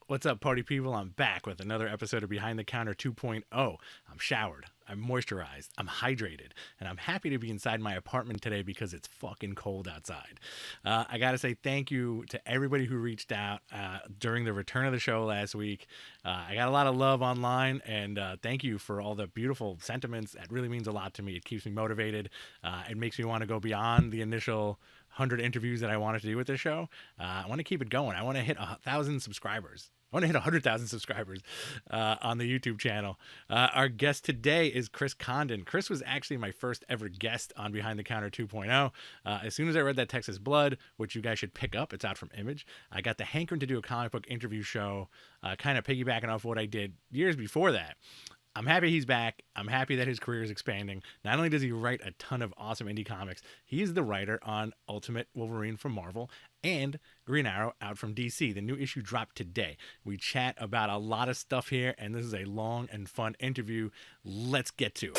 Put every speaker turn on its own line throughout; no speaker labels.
What's up, party people? I'm back with another episode of Behind the Counter 2.0. I'm showered, I'm moisturized, I'm hydrated, and I'm happy to be inside my apartment today because it's fucking cold outside. I gotta say thank you to everybody who reached out during the return of the show last week. I got a lot of love online, and thank you for all the beautiful sentiments. That really means a lot to me. It keeps me motivated. It makes me want to go beyond the initial 100 interviews that I wanted to do with this show. I want to keep it going. I want to hit 1,000 subscribers. I want to hit 100,000 subscribers on the YouTube channel. Our guest today is Chris Condon. Chris was actually my first ever guest on Behind the Counter 2.0. As soon as I read that Texas Blood, which you guys should pick up, it's out from Image, I got the hankering to do a comic book interview show, kind of piggybacking off what I did years before that. I'm happy he's back. I'm happy that his career is expanding. Not only does he write a ton of awesome indie comics, he's the writer on Ultimate Wolverine from Marvel and Green Arrow out from DC. The new issue dropped today. We chat about a lot of stuff here, and this is a long and fun interview. Let's get to it.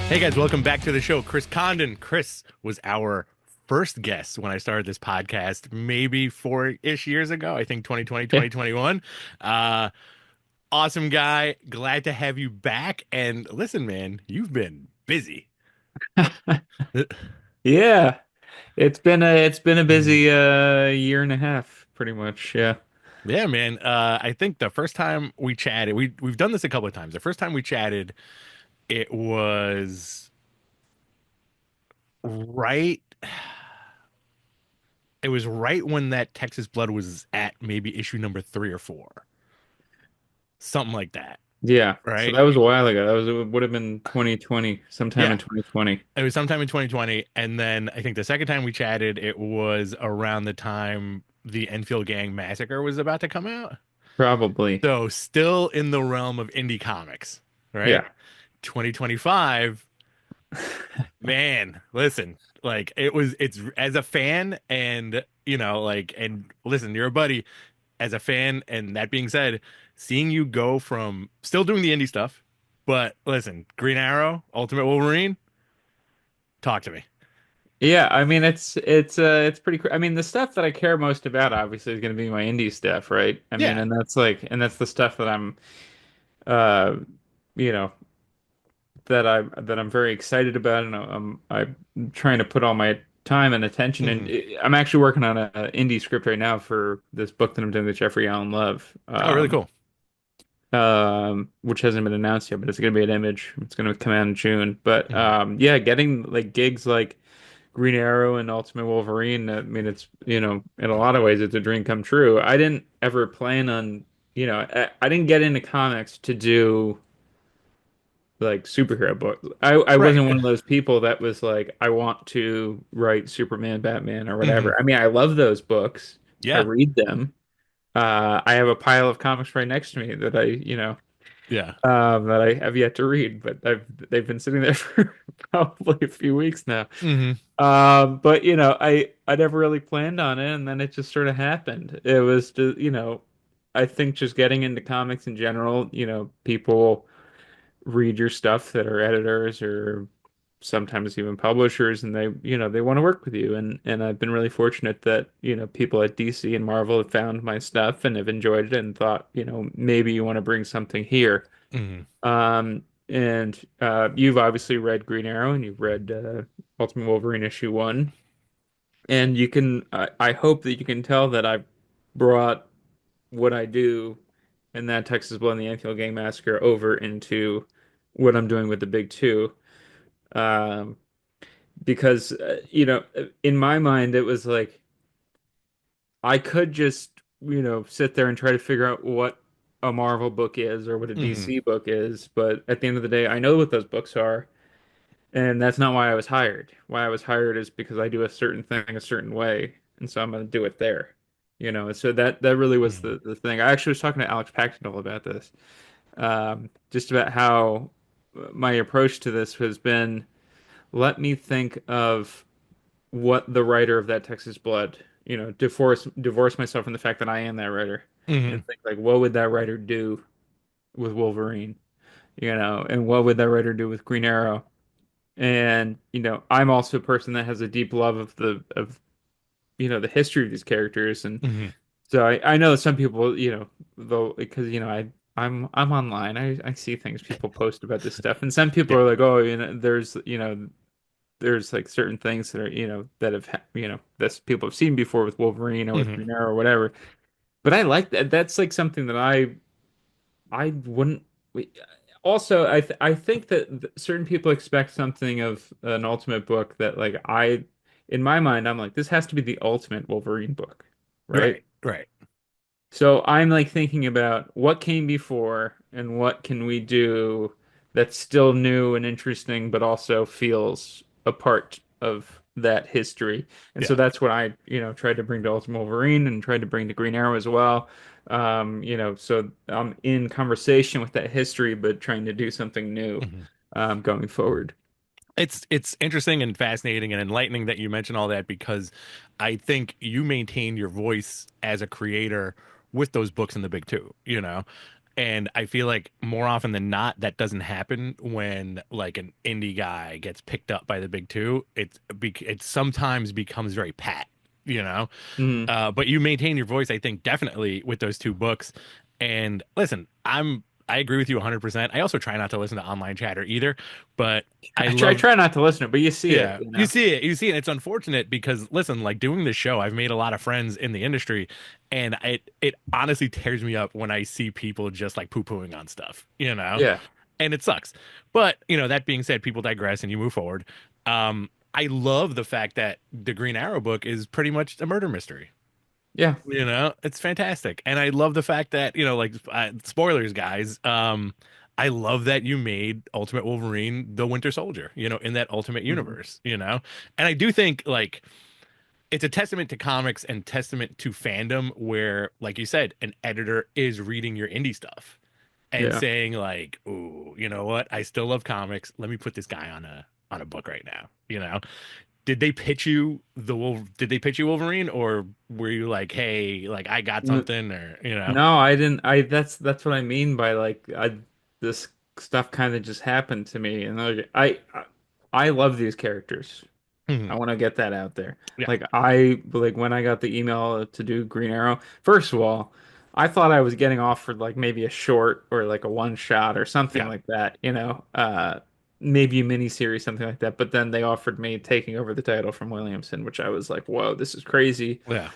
Hey guys, welcome back to the show. Chris Condon. Chris was our first guest when I started this podcast, maybe 4-ish years ago. I think 2020,
Yeah.
2021. Awesome guy. Glad to have you back. And listen, man, you've been busy.
Yeah. It's been a
Mhm.
busy year and a half, pretty much. Yeah.
Yeah, man. I think the first time we chatted, we've done this a couple of times. The first time we chatted, it was right. It was right when that Texas Blood was at maybe issue number 3 or 4, something like that,
Yeah. So
right?
that was a while ago. That was it would have been 2020, sometime in
Yeah,
2020.
it was sometime in 2020, and then I think the second time we chatted, it was around the time the Enfield Gang Massacre was about to come out.
Probably.
So still in the realm of indie comics, right?
Yeah.
2025, man, listen, like it's as a fan, and like, and listen, you're a buddy as a fan, and that being said, seeing you go from still doing the indie stuff, but listen, Green Arrow, Ultimate Wolverine, talk to me.
Yeah, I mean it's pretty I mean the stuff that I care most about obviously is going to be my indie stuff, right? I mean
Yeah.
and that's the stuff that I'm uh you know that I'm very excited about, and I'm trying to put all my time and attention. And
Hmm.
I'm actually working on an indie script right now for this book that I'm doing with Jeffrey Allen Love,
Oh, really cool.
which hasn't been announced yet, but it's going to be an Image. It's going to come out in June. But
Hmm.
yeah, getting like gigs like Green Arrow and Ultimate Wolverine. I mean, it's in a lot of ways, it's a dream come true. I didn't ever plan on, I didn't get into comics to do like superhero books. I
Right.
wasn't one of those people that was like, I want to write Superman, Batman, or
Hmm.
whatever. I mean, I love those books. I
Yeah.
read them. I have a pile of comics right next to me that
Yeah.
that I have yet to read, but they've been sitting there for probably a few weeks now.
Hmm.
But I never really planned on it, and then it just sort of happened. It was just, I think just getting into comics in general, people read your stuff that are editors or sometimes even publishers, and they want to work with you, and I've been really fortunate that people at DC and Marvel have found my stuff and have enjoyed it and thought maybe you want to bring something here.
Hmm.
And you've obviously read Green Arrow, and you've read Ultimate Wolverine issue 1, and I hope that you can tell that I've brought what I do in that Texas Blood and the Anfield Gang Massacre over into what I'm doing with the big two. Um, because in my mind, it was like I could just sit there and try to figure out what a Marvel book is or what a
Hmm.
DC book is, but at the end of the day, I know what those books are, and that's not why I was hired. Why I was hired is because I do a certain thing a certain way, and so I'm going to do it there. So that really was
Hmm.
the thing. I actually was talking to Alex Paxton about this, just about how my approach to this has been, let me think of what the writer of that Texas Blood, divorce myself from the fact that I am that writer,
Hmm.
and think like, what would that writer do with Wolverine, and what would that writer do with Green Arrow, And, I'm also a person that has a deep love of the history of these characters. And
Hmm.
so I know some people, though, because, I'm online. I see things people post about this stuff. And some people
Yeah.
are like, oh, there's like certain things that are, that that people have seen before with Wolverine or with
Hmm.
Green Arrow or whatever. But I like that. That's like something that I wouldn't. Also, I think that certain people expect something of an Ultimate book that like in my mind, I'm like, this has to be the ultimate Wolverine book, right?
Right. Right.
So I'm like thinking about what came before and what can we do that's still new and interesting, but also feels a part of that history. And so
Yeah.
that's what I, tried to bring to Ultimate Wolverine and tried to bring to Green Arrow as well. So I'm in conversation with that history, but trying to do something new,
Hmm.
going forward.
It's interesting and fascinating and enlightening that you mention all that because I think you maintain your voice as a creator with those books in the big two, you know? And I feel like more often than not, that doesn't happen when like an indie guy gets picked up by the big two. It sometimes becomes very pat, you know?
Mhm.
But you maintain your voice, I think, definitely with those two books. And listen, I agree with you 100%. I also try not to listen to online chatter either, but I
I
love
try not to listen to it, but you see it,
yeah, you see it. It's unfortunate because listen, like doing this show, I've made a lot of friends in the industry, and it honestly tears me up when I see people just like poo-pooing on stuff, you know?
Yeah.
And it sucks. But, that being said, people digress and you move forward. I love the fact that the Green Arrow book is pretty much a murder mystery.
Yeah.
It's fantastic. And I love the fact that, like spoilers, guys. I love that you made Ultimate Wolverine the Winter Soldier, in that Ultimate
Mhm.
universe. And I do think like it's a testament to comics and testament to fandom where, like you said, an editor is reading your indie stuff and
Yeah.
saying like, "Ooh, you know what? I still love comics. Let me put this guy on a book right now." Did they pitch you Did they pitch you Wolverine, or were you like, hey, like I got something, or?
No, I didn't. That's what I mean by like this stuff kind of just happened to me, and like, I love these characters. I
Mhm.
want to get that out there.
Yeah,
Like when I got the email to do Green Arrow, first of all, I thought I was getting offered like maybe a short or like a one shot or something
yeah,
like that, maybe a mini series, something like that. But then they offered me taking over the title from Williamson, which I was like, whoa, this is crazy.
yeah,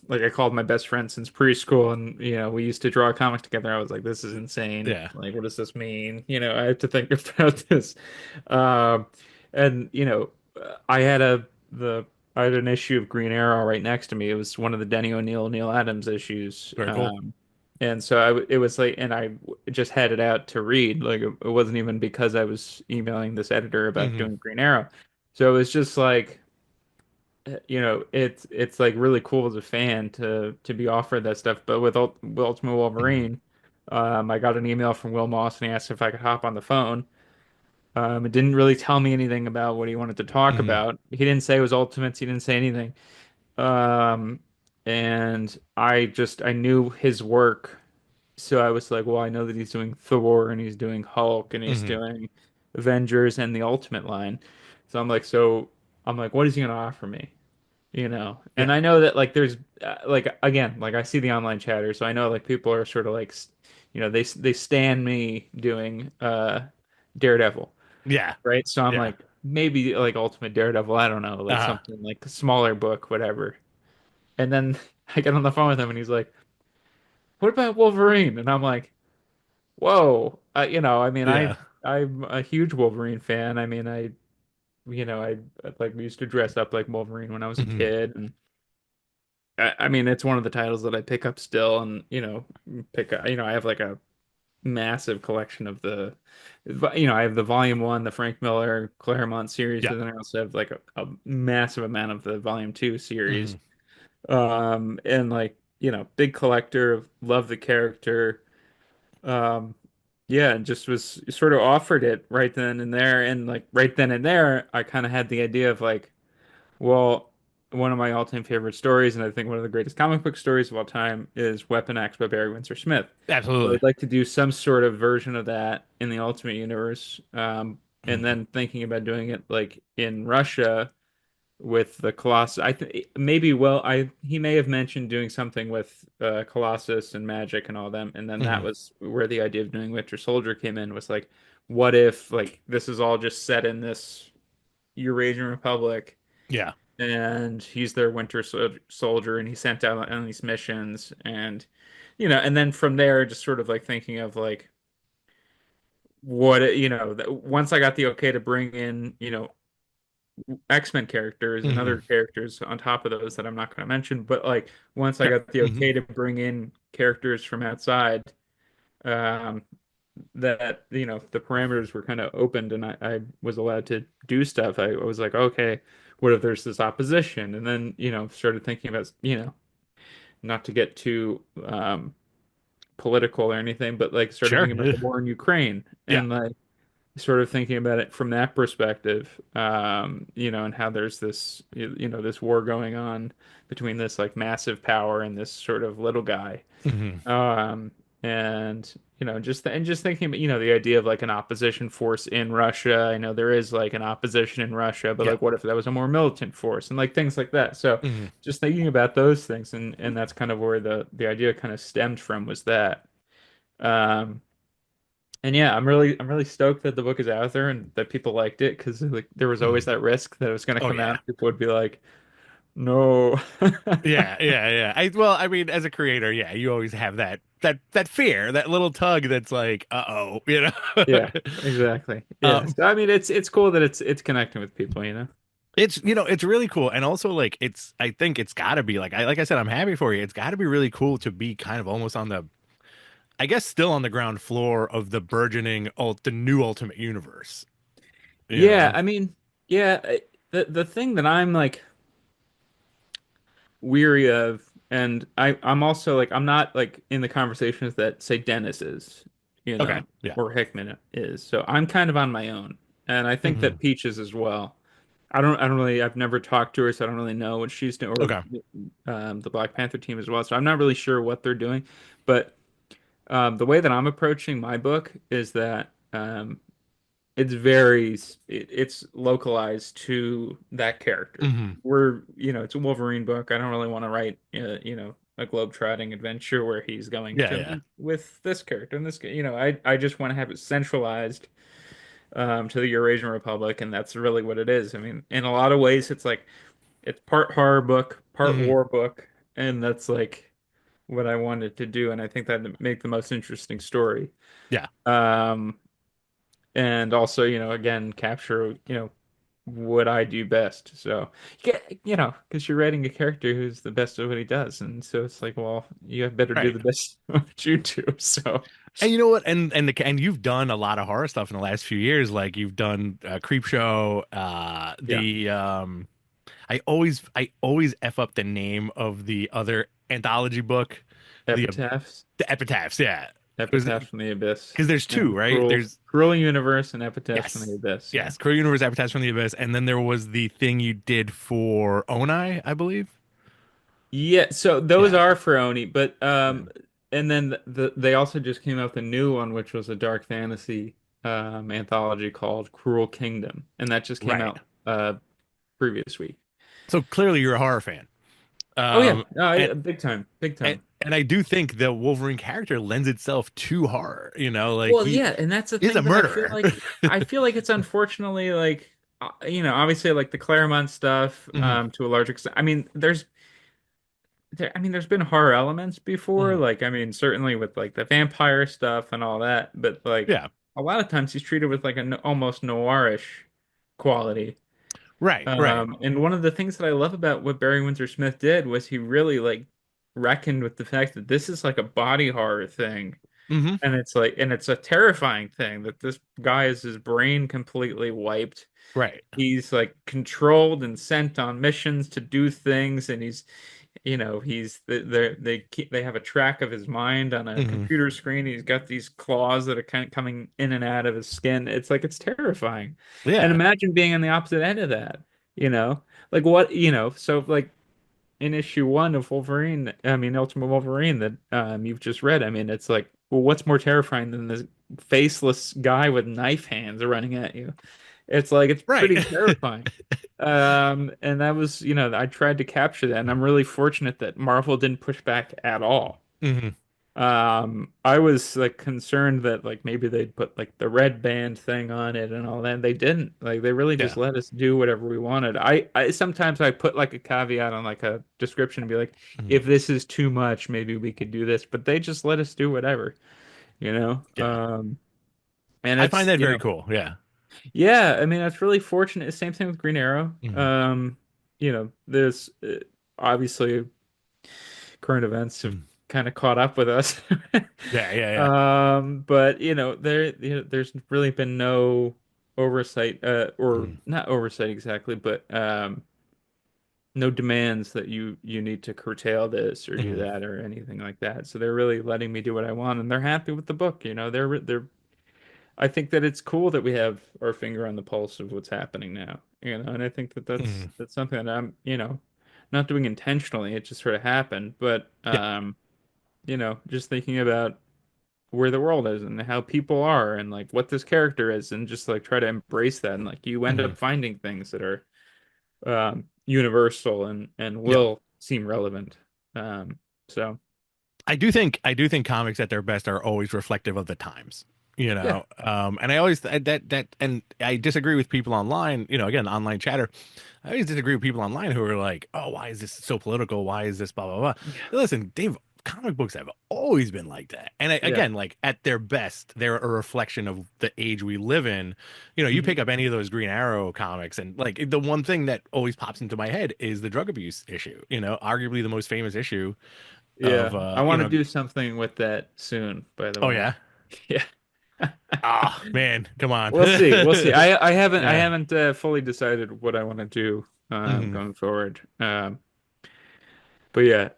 Like I called my best friend since preschool, and we used to draw a comic together. I was like, "This is insane!
yeah.
Like, what does this mean?" I have to think about this. Um, and I had a the I had an issue of Green Arrow right next to me. It was one of the Denny O'Neil, Neil Adams issues.
Very cool.
And so it was like, and just had it out to read. Like it wasn't even because I was emailing this editor about
Hmm.
doing Green Arrow. So it was just like it's like really cool as a fan to be offered that stuff. But with Ultimate
Hmm.
Wolverine, I got an email from Will Moss and he asked if I could hop on the phone. It didn't really tell me anything about what he wanted to talk
Hmm.
about. He didn't say it was Ultimates. He didn't say anything. Um, and I knew his work, so I was like, well, I know that he's doing Thor and he's doing Hulk and he's
Hmm.
doing Avengers and the Ultimate line. I'm like, what is he gonna offer me? And
Yeah.
I know that like there's like again like I see the online chatter, so I know like people are sort of like they stand me doing Daredevil,
Yeah.
right? So I'm
Yeah.
like maybe like Ultimate Daredevil, I don't know, like
Uh-huh.
something like a smaller book, whatever. And then I get on the phone with him and he's like, what about Wolverine? And I'm like, whoa, I mean
Yeah.
I'm a huge Wolverine fan. I mean I like we used to dress up like Wolverine when I was a
Hmm.
kid. And I mean, it's one of the titles that I pick up still, and I have like a massive collection of I have the Volume One, the Frank Miller Claremont series,
Yeah.
but then I also have like a massive amount of the Volume Two series.
Hmm.
And like big collector, love the character. Um, yeah, and just was sort of offered it right then and there, and like right then and there, I kind of had the idea of like. Well, one of my all-time favorite stories, and I think one of the greatest comic book stories of all time, is Weapon X by Barry Windsor Smith. So
Absolutely.
I'd like to do some sort of version of that in the Ultimate Universe. and
Mhm.
then thinking about doing it like in Russia with the Colossus. I think maybe well, I he may have mentioned doing something with Colossus and magic and all them, and then that
Mhm.
was where the idea of doing Winter Soldier came in. Was like, what if like this is all just set in this Eurasian Republic,
Yeah.
and he's their Soldier, and he's sent out on these missions, and and then from there, just sort of like thinking of like once I got the okay to bring in X-Men characters and
Mhm.
other characters on top of those that I'm not going to mention, but like once I
Sure.
got the
Mhm.
okay to bring in characters from outside, um, that the parameters were kind of opened and I was allowed to do stuff. I was like, okay, what if there's this opposition? And then started thinking about not to get too political or anything, but like started
Sure.
thinking about the war in Ukraine
Yeah.
and like sort of thinking about it from that perspective, and how there's this, this war going on between this like massive power and this sort of little guy.
Mhm.
Um, and just thinking about, the idea of like an opposition force in Russia. I know there is like an opposition in Russia, but
Yeah.
like what if that was a more militant force and like things like that. So
Mhm.
just thinking about those things, and that's kind of where the idea kind of stemmed from, was that. Um, and yeah, I'm really stoked that the book is out there and that people liked it, because like there was always
Mhm.
that risk that it was going to
Oh
come out
yeah.
and people would be like, no.
Yeah, yeah, yeah. I mean, as a creator, yeah, you always have that fear, that little tug that's like, uh-oh, you know.
Yeah, exactly. Yeah.
Um,
So I mean, it's cool that it's connecting with people.
it's it's really cool, and also like I think it's got to be like I said, I'm happy for you. It's got to be really cool to be kind of almost on the, I guess, still on the ground floor of the burgeoning the new Ultimate Universe. You
Yeah,
know?
I mean, yeah, the thing that I'm like weary of, and I'm also like I'm not like in the conversations that say Dennis is,
Okay. Yeah.
or Hickman is. So I'm kind of on my own, and I think
Hmm.
that Peach is as well. I've never talked to her, so I don't really know what she's doing, or
Okay.
the Black Panther team as well. So I'm not really sure what they're doing, but the way that I'm approaching my book is that it's localized to that character.
Hmm.
It's a Wolverine book. I don't really want to write a globe-trotting adventure where he's going
Yeah,
to
yeah.
meet with this character and this I just want to have it centralized to the Eurasian Republic, and that's really what it is. I mean, in a lot of ways it's like it's part horror book, part
Hmm.
war book, and that's like what I wanted to do, and I think that'd make the most interesting story.
Yeah.
Um, and also, again, capture, what I do best. So, yeah, because you're writing a character who's the best at what he does, and so it's like, well, you have better do
Right.
the best at what you do. So,
And you know what? And you've done a lot of horror stuff in the last few years. Like you've done Creep Show,
yeah,
I always F up the name of the other anthology book, the
epitaphs,
the Epitaphs. Yeah, it was
epitaphs from the abyss,
because there's two,
and
right? There's
cruel universe, and epitaphs from the
yes,
abyss. Yeah,
yes, Cruel Universe, Epitaphs from the Abyss, and then there was the thing you did for Onai, I believe.
yeah. So those
Yeah,
are for Oni, but and then they also just came out with a new one, which was a dark fantasy anthology called Cruel Kingdom, and that just came
right.
out previous week.
So clearly you're a horror fan.
Oh yeah,
And
big time, big
and
time.
and I do think the Wolverine character lends itself to horror. Like
Well,
he
yeah, and that's the
is a
thing that
murderer.
I feel like it's unfortunately like obviously like the Claremont stuff
Hmm.
to a large extent. I mean, there's been horror elements before,
Hmm.
like I mean, certainly with like the vampire stuff and all that, but like
Yeah.
a lot of times he's treated with like an almost noirish quality.
Right. Right.
And one of the things that I love about what Barry Windsor Smith did was he really like reckoned with the fact that this is like a body horror thing.
Hmm.
And it's a terrifying thing that this guy has his brain completely wiped.
Right.
He's like controlled and sent on missions to do things, and they have a track of his mind on a
Hmm.
computer screen. He's got these claws that are kind of coming in and out of his skin. It's terrifying. And
Yeah.
imagine being on the opposite end of that, you know? Like what, so like in issue 1 of Wolverine, I mean Ultimate Wolverine that you've just read, I mean it's like well, what's more terrifying than this faceless guy with knife hands running at you? It's like it's
Right.
pretty terrifying. And that was, I tried to capture that, and I'm really fortunate that Marvel didn't push back at all.
Hmm.
I was like concerned that like maybe they'd put like the red band thing on it and all that. They didn't. Like they really just
Yeah.
let us do whatever we wanted. I sometimes I put like a caveat on like a description and be like,
Hmm.
if this is too much, maybe we could do this. But they just let us do whatever, you know?
Yeah.
And
I find
it's,
that very cool. Yeah.
yeah, I mean, that's really fortunate. Same thing with Green Arrow.
Hmm.
There's obviously current events have
Hmm.
kind of caught up with us.
Yeah. Yeah. Yeah.
But there's really been no oversight, or
Hmm.
not oversight exactly, but no demands that you need to curtail this or do
Hmm.
that or anything like that. So they're really letting me do what I want, and they're happy with the book. They're I think that it's cool that we have our finger on the pulse of what's happening now, and I think that that's
Hmm.
that's something that I'm, not doing intentionally. It just sort of happened, but
Yeah.
just thinking about where the world is and how people are and like what this character is and just like try to embrace that and like you end
Hmm.
up finding things that are universal and
Yeah.
will seem relevant. Um, so
I do think comics at their best are always reflective of the times,
yeah.
and I always and I disagree with people online, again, online chatter. I always disagree with people online who are like, "Oh, why is this so political? Why is this blah blah blah?"
Yeah.
Listen, Dave, comic books have always been like that, and
Yeah.
again, like at their best, they're a reflection of the age we live in. You
Hmm.
pick up any of those Green Arrow comics, and like the one thing that always pops into my head is the drug abuse issue. Arguably the most famous issue of
Yeah. I want to
you know.
do something with that soon, by the
Oh
way.
yeah.
Yeah.
Ah, man, come on.
We'll see. We'll see. I
Yeah.
haven't fully decided what I want to do
Hmm.
going forward. But yeah,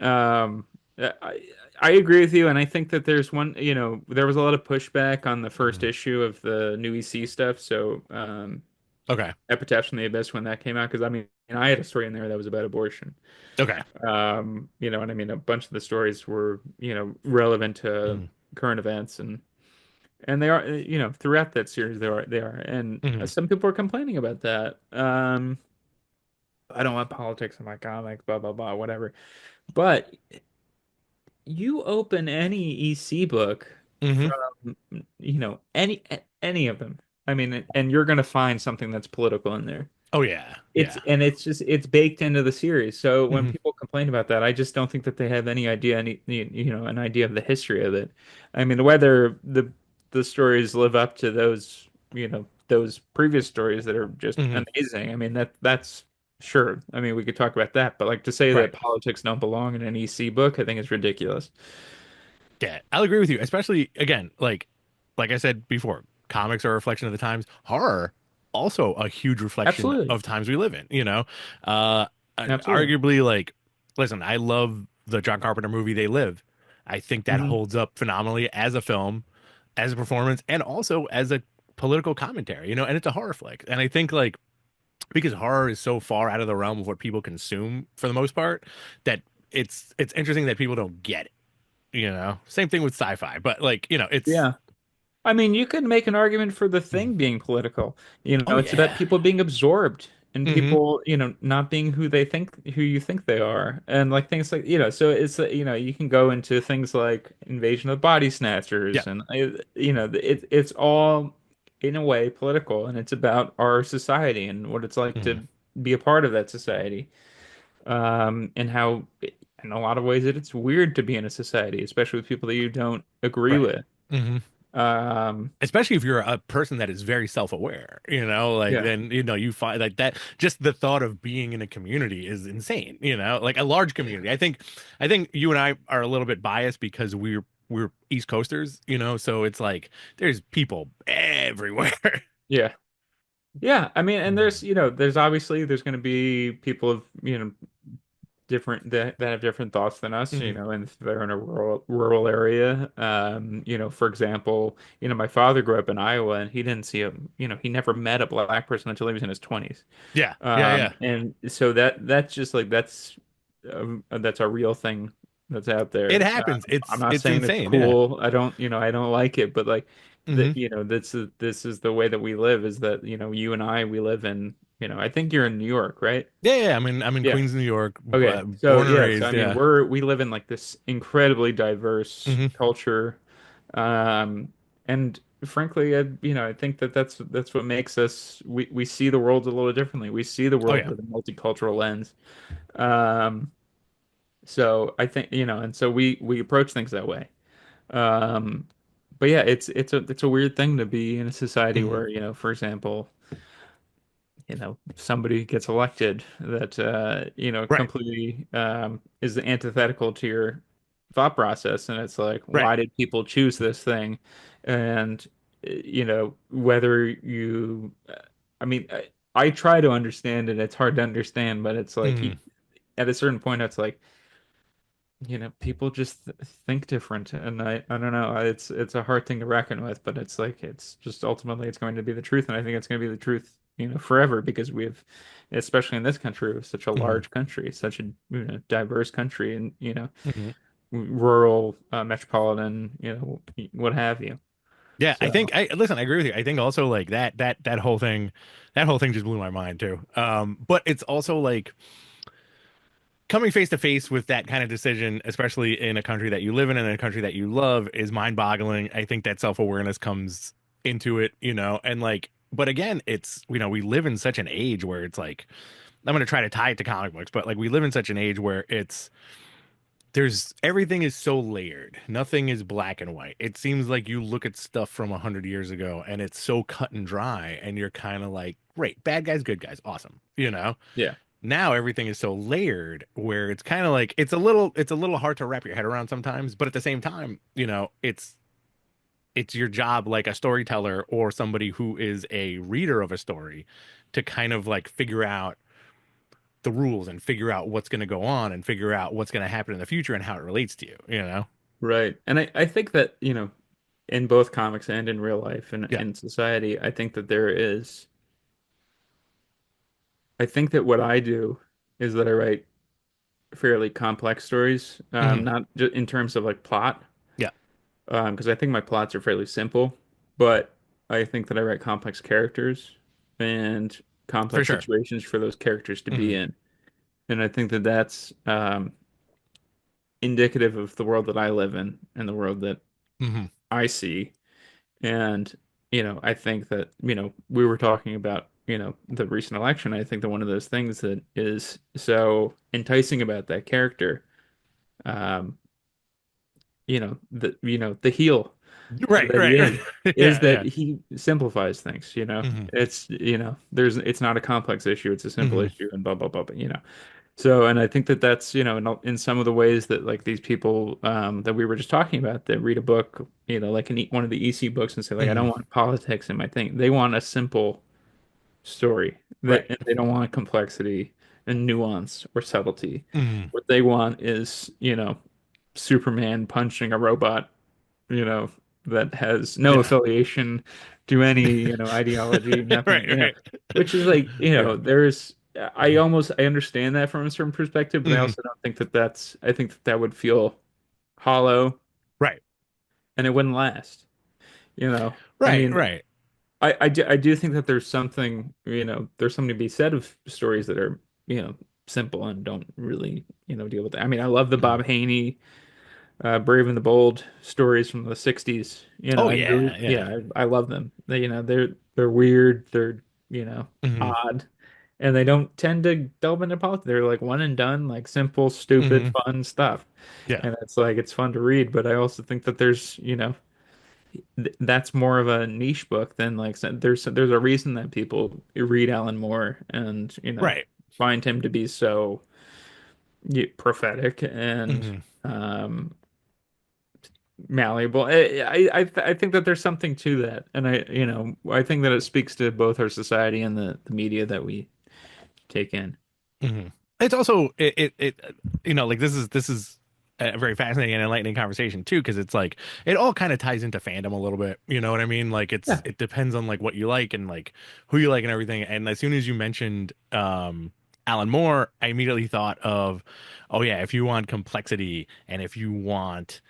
I agree with you, and I think that there's one. There was a lot of pushback on the first
Hmm.
issue of the new EC stuff. So,
Okay.
Epitaphs from the Abyss when that came out, because I mean, I had a story in there that was about abortion.
Okay.
And I mean, a bunch of the stories were, relevant to
Hmm.
current events, and they are, throughout that series they are, and
Hmm.
some people are complaining about that. I don't want politics in my comic, blah blah blah, whatever. But you open any EC book
Hmm.
from, any of them. I mean, and you're gonna find something that's political in there.
Oh yeah.
It's
Yeah.
and it's just it's baked into the series. So when
Hmm.
people complain about that, I just don't think that they have any idea, an idea of the history of it. I mean, whether the stories live up to those previous stories that are just
Hmm.
amazing. I mean, that's sure. I mean, we could talk about that, but like to say that
Right.
politics don't belong in an EC book, I think is ridiculous.
Yeah, I'll agree with you. Especially again, like I said before, comics are a reflection of the times. Horror, also a huge reflection
Absolutely.
of times we live in. Uh,
Absolutely.
arguably, like, listen, I love the John Carpenter movie They Live. I think that
Hmm.
holds up phenomenally as a film, as a performance, and also as a political commentary. And it's a horror flick. And I think like because horror is so far out of the realm of what people consume for the most part, that it's interesting that people don't get it. Same thing with sci-fi, but like, it's
Yeah. I mean, you could make an argument for the
mm,
thing being political.
oh
It's about
yeah.
people being absorbed and
Hmm.
people, not being who you think they are. And like things like, so it's, you can go into things like Invasion of the Body
Yeah.
Snatchers and, it's all in a way political, and it's about our society and what it's like
Hmm.
to be a part of that society. And how, in a lot of ways, it's weird to be in a society, especially with people that you don't agree
Right.
with.
Hmm.
Um,
Especially if you're a person that is very self-aware, like
yeah.
then you find like that, just the thought of being in a community is insane, like a large community. I think you and I are a little bit biased because we're East Coasters, so it's like there's people everywhere.
Yeah. Yeah. I mean, and
Mhm.
there's obviously there's going to be people of, different that have different thoughts than us,
Mhm.
and if they're in a rural area. For example, my father grew up in Iowa and he didn't see he never met a black person until he was in his 20s.
Yeah, yeah, yeah.
And so that's just like that's a real thing that's out
It
there.
happens.
I'm
It's
not
it's
saying it's
insane. Yeah.
cool. I don't, I don't like it, but like
Hmm.
this is the way that we live, is that, you and I, we live in, I think you're in New York, right?
Yeah, yeah. I'm in
Yeah.
Queens, New York,
Okay. So
born and
yeah, so I
raised.
mean,
Yeah.
we live in like this incredibly diverse
Hmm.
culture. And frankly, I think that that's what makes us, we see the world a little differently. We see the
Oh
world
yeah.
with a multicultural lens. Um, so I think, and so we approach things that way. Um, but yeah, it's a weird thing to be in a society
Hmm.
where, for example, somebody gets elected that
Right.
completely is antithetical to your thought process, and it's like,
Right.
why did people choose this thing? And whether I mean, I try to understand it. It's hard to understand, but it's like
Hmm.
at a certain point, it's like, people just think different, and I don't know. It's a hard thing to reckon with, but it's like, it's just ultimately it's going to be the truth, and I think it's going to be the truth, forever, because especially in this country, we're such a
Hmm.
large country, such a diverse country, and
Hmm.
rural, metropolitan, what have you.
Yeah, I think
So
I listen, I agree with you. I think also like that whole thing just blew my mind too. But it's also like coming face to face with that kind of decision, especially in a country that you live in a country that you love, is mind-boggling. I think that self-awareness comes into it, and like, but again, it's, we live in such an age where it's like, I'm going to try to tie it to comic books, but like we live in such an age where there's everything is so layered. Nothing is black and white. It seems like you look at stuff from 100 years ago and it's so cut and dry, and you're kind of like, great, bad guys, good guys, awesome.
yeah,
Now everything is so layered where it's kind of like it's a little hard to wrap your head around sometimes, but at the same time, it's your job, like a storyteller or somebody who is a reader of a story, to kind of like figure out the rules and figure out what's going to go on and figure out what's going to happen in the future and how it relates to you.
right. And I think that, in both comics and in real life and
Yeah.
in society, I think that what I do is that I write fairly complex stories,
Hmm.
not just in terms of like plot,
Yeah,
because I think my plots are fairly simple, but I think that I write complex characters and
for
complex
sure.
situations for those characters to
Hmm.
be in. And I think that that's indicative of the world that I live in and the world that
Hmm.
I see. And, I think that, we were talking about, the recent election. I think that one of those things that is so enticing about that character, um, the heel
Right,
that he
right.
is
Yeah,
that
yeah.
he simplifies things.
Hmm.
It's not a complex issue, it's a simple
Hmm.
issue, and blah blah blah, so, and I think that that's, in some of the ways that like these people, that we were just talking about, that read a book, like one of the EC books, and say like, I don't
Hmm.
want politics in my thing. They want a simple story,
Right.
and they don't want complexity and nuance or subtlety.
Hmm.
What they want is, Superman punching a robot, you know, that has no
Yeah.
affiliation to any, ideology, nothing,
Right, right.
which is like,
Yeah.
I understand that from a certain perspective, but I
Hmm.
also don't think I think that that would feel hollow,
Right.
and it wouldn't last, I
Right,
mean,
right.
I do think that there's something to be said of stories that are, simple and don't really, deal with it. I mean, I love the
Hmm.
Bob Haney, Brave and the Bold stories from the 60s.
Oh yeah, yeah.
Yeah, I love them. They're weird, they're,
Hmm.
odd, and they don't tend to delve into politics. They're like one and done, like simple, stupid,
Hmm.
fun stuff.
Yeah.
And it's like it's fun to read, but I also think that there's, that's more of a niche book than like, there's a reason that people read Alan Moore and,
Right.
find him to be so, prophetic and,
Hmm.
um malleable. I think that there's something to that, and I think that it speaks to both our society and the media that we take in.
Hmm. It's also like this is a very fascinating and enlightening conversation too, because it's like it all kind of ties into fandom a little bit. You know what I mean? Like it depends on like what you like and like who you like and everything. And as soon as you mentioned Alan Moore, I immediately thought of, oh yeah, if you want complexity and if you want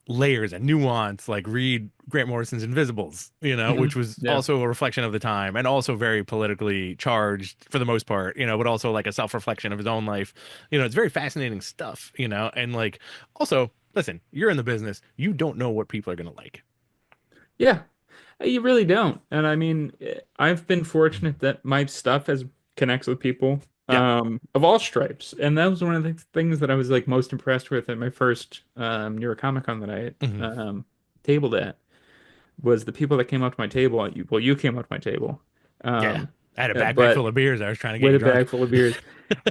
layers and nuance, like read Grant Morrison's Invisibles,
Hmm.
which was
Yeah.
also a reflection of the time and also very politically charged for the most part, but also like a self-reflection of his own life. It's very fascinating stuff, and like also, listen, you're in the business, you don't know what people are gonna like.
Yeah. You really don't. And I mean, I've been fortunate that my stuff has connects with people
Yeah.
of all stripes. And that was one of the things that I was like most impressed with at my first New York Comic Con that I
Hmm.
tabled at was the people that came up to my table. Well, you came up to my table.
Yeah.
Um,
I had a backpack
but
full of beers. I was trying to get
with
you
a
drunk.
bag full of beers.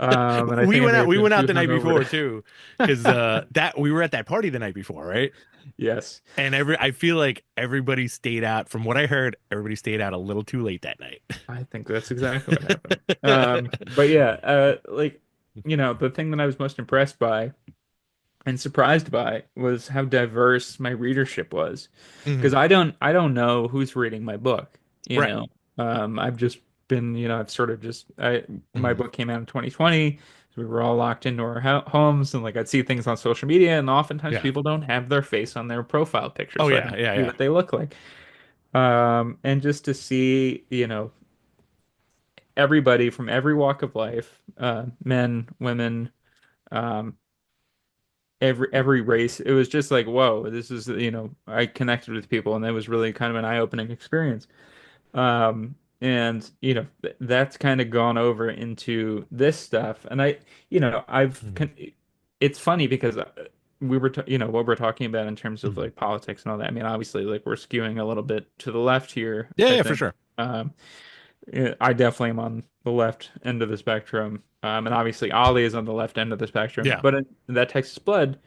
And I
We
think I
went
may
out.
have
We
been
went out
too
the night
hungover
before too, because
to.
that we were at that party the night before, right?
Yes.
And I feel like everybody stayed out. From what I heard, everybody stayed out a little too late that night.
I think that's exactly what happened. But yeah, like, the thing that I was most impressed by and surprised by was how diverse my readership was.
Hmm.
Because I don't know who's reading my book, you
Right.
know. I've just been, I've sort of just my
Hmm.
book came out in 2020. So we were all locked into our homes, and like I'd see things on social media, and oftentimes
Yeah.
people don't have their face on their profile picture,
Oh
so I
yeah.
don't
Yeah.
see
Yeah.
what they look like. And just to see, everybody from every walk of life, men, women, um, every race. It was just like, whoa, this is, I connected with people, and that was really kind of an eye-opening experience. And that's kind of gone over into this stuff, and
Mhm.
it's funny because we were, what we're talking about in terms of
Mhm.
like politics and all that. I mean, obviously, like we're skewing a little bit to the left here,
Yeah.
I
Yeah. For
think.
sure.
Yeah, I definitely am on the left end of the spectrum. And obviously Ollie is on the left end of the spectrum.
Yeah.
But in that Texas Blood,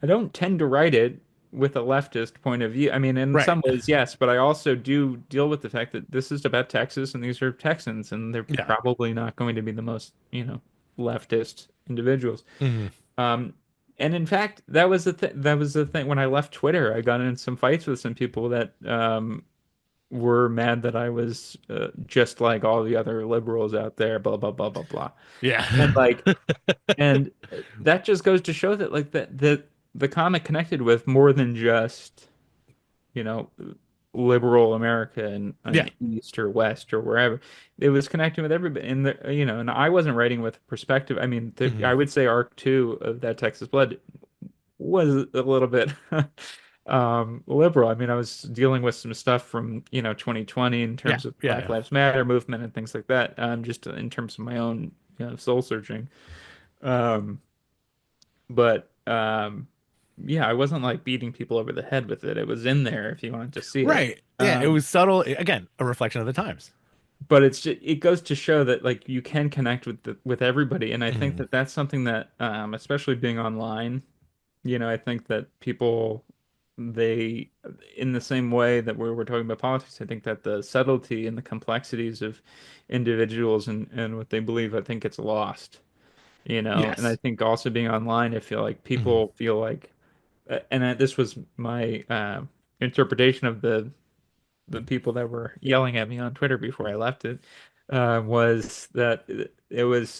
I don't tend to write it with a leftist point of view. I mean, in
Right.
some ways, yes, but I also do deal with the fact that this is about Texas and these are Texans, and they're
Yeah.
probably not going to be the most, leftist individuals.
Hmm.
Um, and in fact, that was the thing when I left Twitter. I got in some fights with some people that were mad that I was just like all the other liberals out there, blah blah blah blah blah. And
Yeah.
like, and that just goes to show that like the comic connected with more than just, you know, liberal America
Yeah.
and East or West or wherever. It was connecting with everybody. And and I wasn't writing with perspective. I mean,
Hmm.
I would say arc two of that Texas Blood was a little bit liberal. I mean, I was dealing with some stuff from, 2020 in
Yeah.
terms of
Yeah.
Black
Yeah.
Lives Matter movement and things like that, just in terms of my own, soul searching. Um, but yeah, I wasn't like beating people over the head with it. It was in there if you wanted to see it.
Right. Yeah. It
Um,
was subtle. Again, a reflection of the times.
but it goes to show that like you can connect with everybody, and I think
Hmm.
that that's something that, especially being online. I think that people, they, in the same way that we're talking about politics, I think that the subtlety and the complexities of individuals and what they believe, I think it's lost, and I
Yes.
think also being online, I feel like
Hmm.
people feel like, this was my interpretation of the people that were yelling at me on Twitter before I left it, was that it was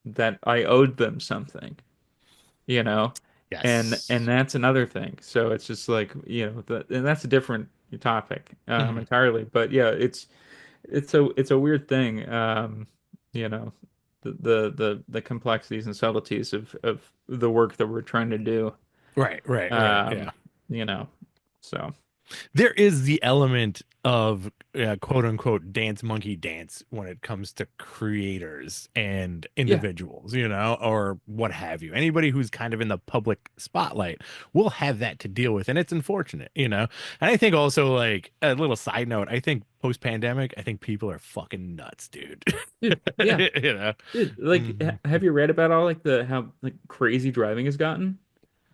that I owed them something, you know and
Yes.
that's another thing. So it's just like, and that's a different topic
Hmm.
entirely, but yeah, it's a weird thing, you know the complexities and subtleties of the work that we're trying to do,
Right. Right. Right.
um
Yeah.
you know so
There is the element of quote unquote dance monkey dance when it comes to creators and
yeah.
individuals, or what have you. Anybody who's kind of in the public spotlight will have that to deal with, and it's unfortunate. And I think also, like, a little side note, I think post pandemic, I think people are fucking nuts, dude.
Dude, yeah.
You know?
Dude, like,
Mhm.
have you read about all like the how like crazy driving has gotten?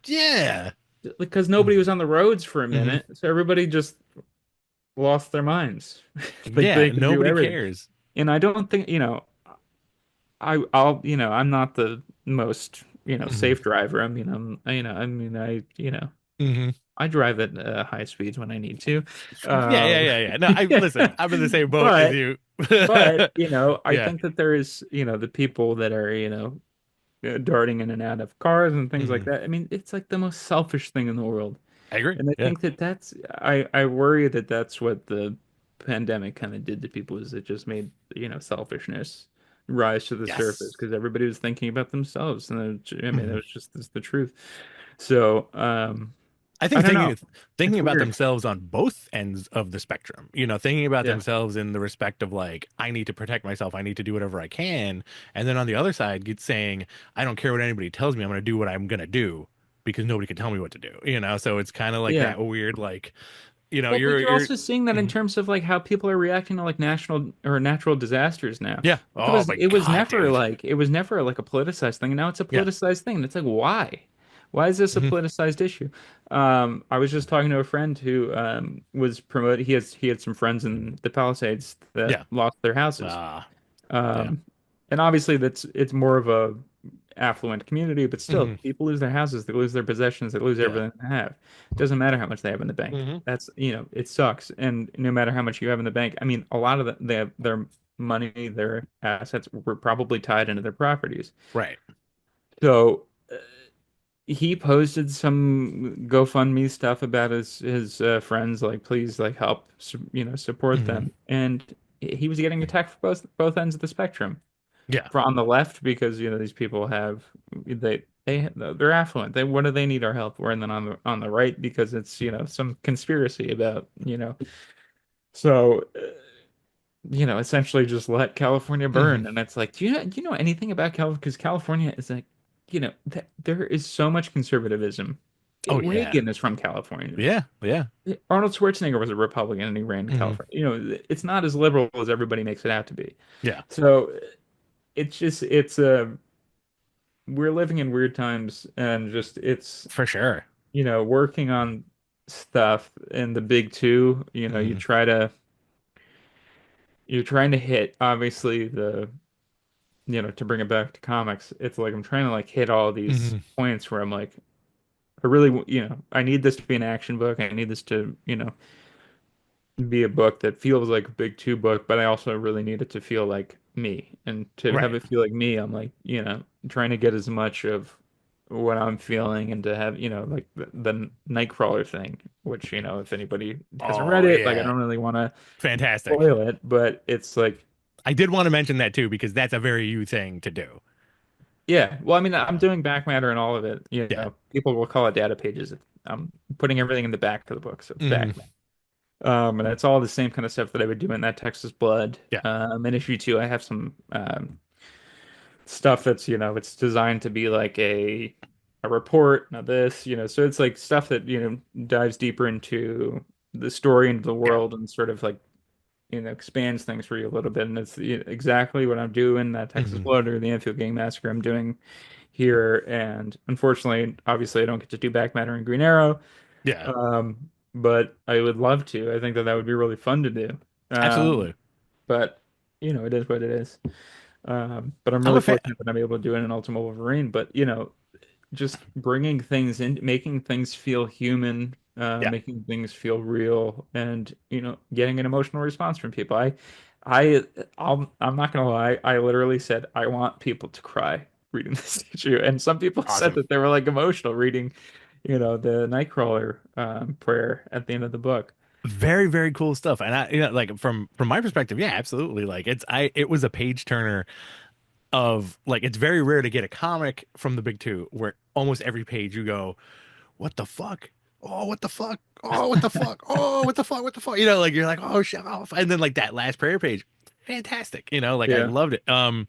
Yeah.
Because nobody was on the roads for a
Hmm.
minute, so everybody just lost their minds. Like
Yeah.
they could do
Nobody
everything.
cares.
And I don't think, I'm not the most,
Hmm.
safe driver. I mean,
Hmm.
I drive at high speeds when I need to.
Yeah, yeah,
Um,
yeah, yeah. No, listen, I'm in the same boat as
but
you.
But, I
Yeah.
think that there is, the people that are, darting in and out of cars and things like
Hmm.
that. I mean, it's like the most selfish thing in the world.
I agree.
And I
Yeah.
think that I worry that that's what the pandemic kind of did to people is it just made, selfishness rise to the surface
Yes.
because everybody was thinking about themselves. And I mean, that
Mhm.
was just the truth. So,
I
I
think
don't know.
thinking
It's
about
weird.
themselves on both ends of the spectrum, thinking about
Yeah.
themselves in the respect of like, I need to protect myself, I need to do whatever I can, and then on the other side, get saying, I don't care what anybody tells me, I'm going to do what I'm going to do because nobody can tell me what to do, So it's kind of like
Yeah.
that weird, like,
Well, but you're
you're,
also seeing that in
Mhm.
terms of like how people are reacting to like national or natural disasters now.
Yeah.
It
Oh
was
my
it was
God,
never
dude.
like it was never like a politicized thing, and now it's a
Yeah.
politicized thing. And it's like why? Why is this a
Hmm.
politicized issue? I was just talking to a friend who was promoted. He had some friends in the Palisades that
Yeah.
lost their houses.
Uh, yeah.
Um, and obviously it's more of a affluent community, but still,
Hmm.
people lose their houses, they lose their possessions, they lose
Yeah.
everything they have. It doesn't matter how much they have in the bank.
Hmm.
That's, it sucks. And no matter how much you have in the bank, I mean, a lot of their money, their assets were probably tied into their properties.
Right.
So he posted some GoFundMe stuff about his friends, like please, like help, support
Hmm.
them. And he was getting attacked for both ends of the spectrum
Yeah.
for on the left because these people have they're affluent. What do they need our help for? And then on the right because it's some conspiracy about so essentially just let California
Hmm.
burn. And it's like do you know anything about California? Because California is like there is so much conservatism.
Oh yeah.
Reagan is from California.
Yeah. Yeah.
Arnold Schwarzenegger was a Republican and he ran
Hmm.
California. It's not as liberal as everybody makes it out to be.
Yeah.
So it's we're living in weird times and just it's
For sure.
working on stuff in the big two,
Hmm.
you're trying to hit obviously to bring it back to comics, it's like I'm trying to like hit all these
Hmm.
points where I'm like I really I need this to be an action book. I need this to be a book that feels like a big two book, but I also really need it to feel like me. And to have
Right.
it feel like me, I'm like, trying to get as much of what I'm feeling and to have, like the Nightcrawler thing, which, if anybody hasn't read
Oh
it, like I
yeah.
don't really want to
Fantastic.
spoil it, but it's like,
I did want to mention that too because that's a very you thing to do.
yeah, well, I mean, I'm
Yeah.
doing back matter and all of it.
Yeah.
People will call it data pages. I'm putting everything in the back of the book, so it's
Hmm.
back. And it's all the same kind of stuff that I would do in that Texas Blood.
Yeah.
In issue two, I have some stuff that's, it's designed to be like a report, now this, so it's like stuff that, dives deeper into the story into the
Yeah.
world and sort of like, expands things for you a little bit. And it's exactly what I'm doing that Texas
Hmm.
Blood or the Anfield Gang Massacre I'm doing here. And unfortunately, obviously, I don't get to do back matter in Green Arrow.
Yeah.
But I would love to. I think that would be really fun to do. Um,
Absolutely.
but it is what it is. But I'm
I'm
really
a fan.
fortunate that I'm able to do it in Ultimate Wolverine. But just bringing things in, making things feel human,
Yeah.
making things feel real, and getting an emotional response from people. I, I'm not gonna lie. I literally said I want people to cry reading this issue, and some people said
Awesome.
that they were like emotional reading, the Nightcrawler prayer at the end of the book.
Very, very cool stuff. And like from my perspective, yeah, absolutely. Like it was a page turner of like it's very rare to get a comic from the big two where almost every page you go, what the fuck? Oh, what the fuck? Oh, what the fuck? Oh, what the fuck? What the fuck? Like you're like, oh shit off. And then like that last prayer page, fantastic. Like I
Yeah.
loved it. And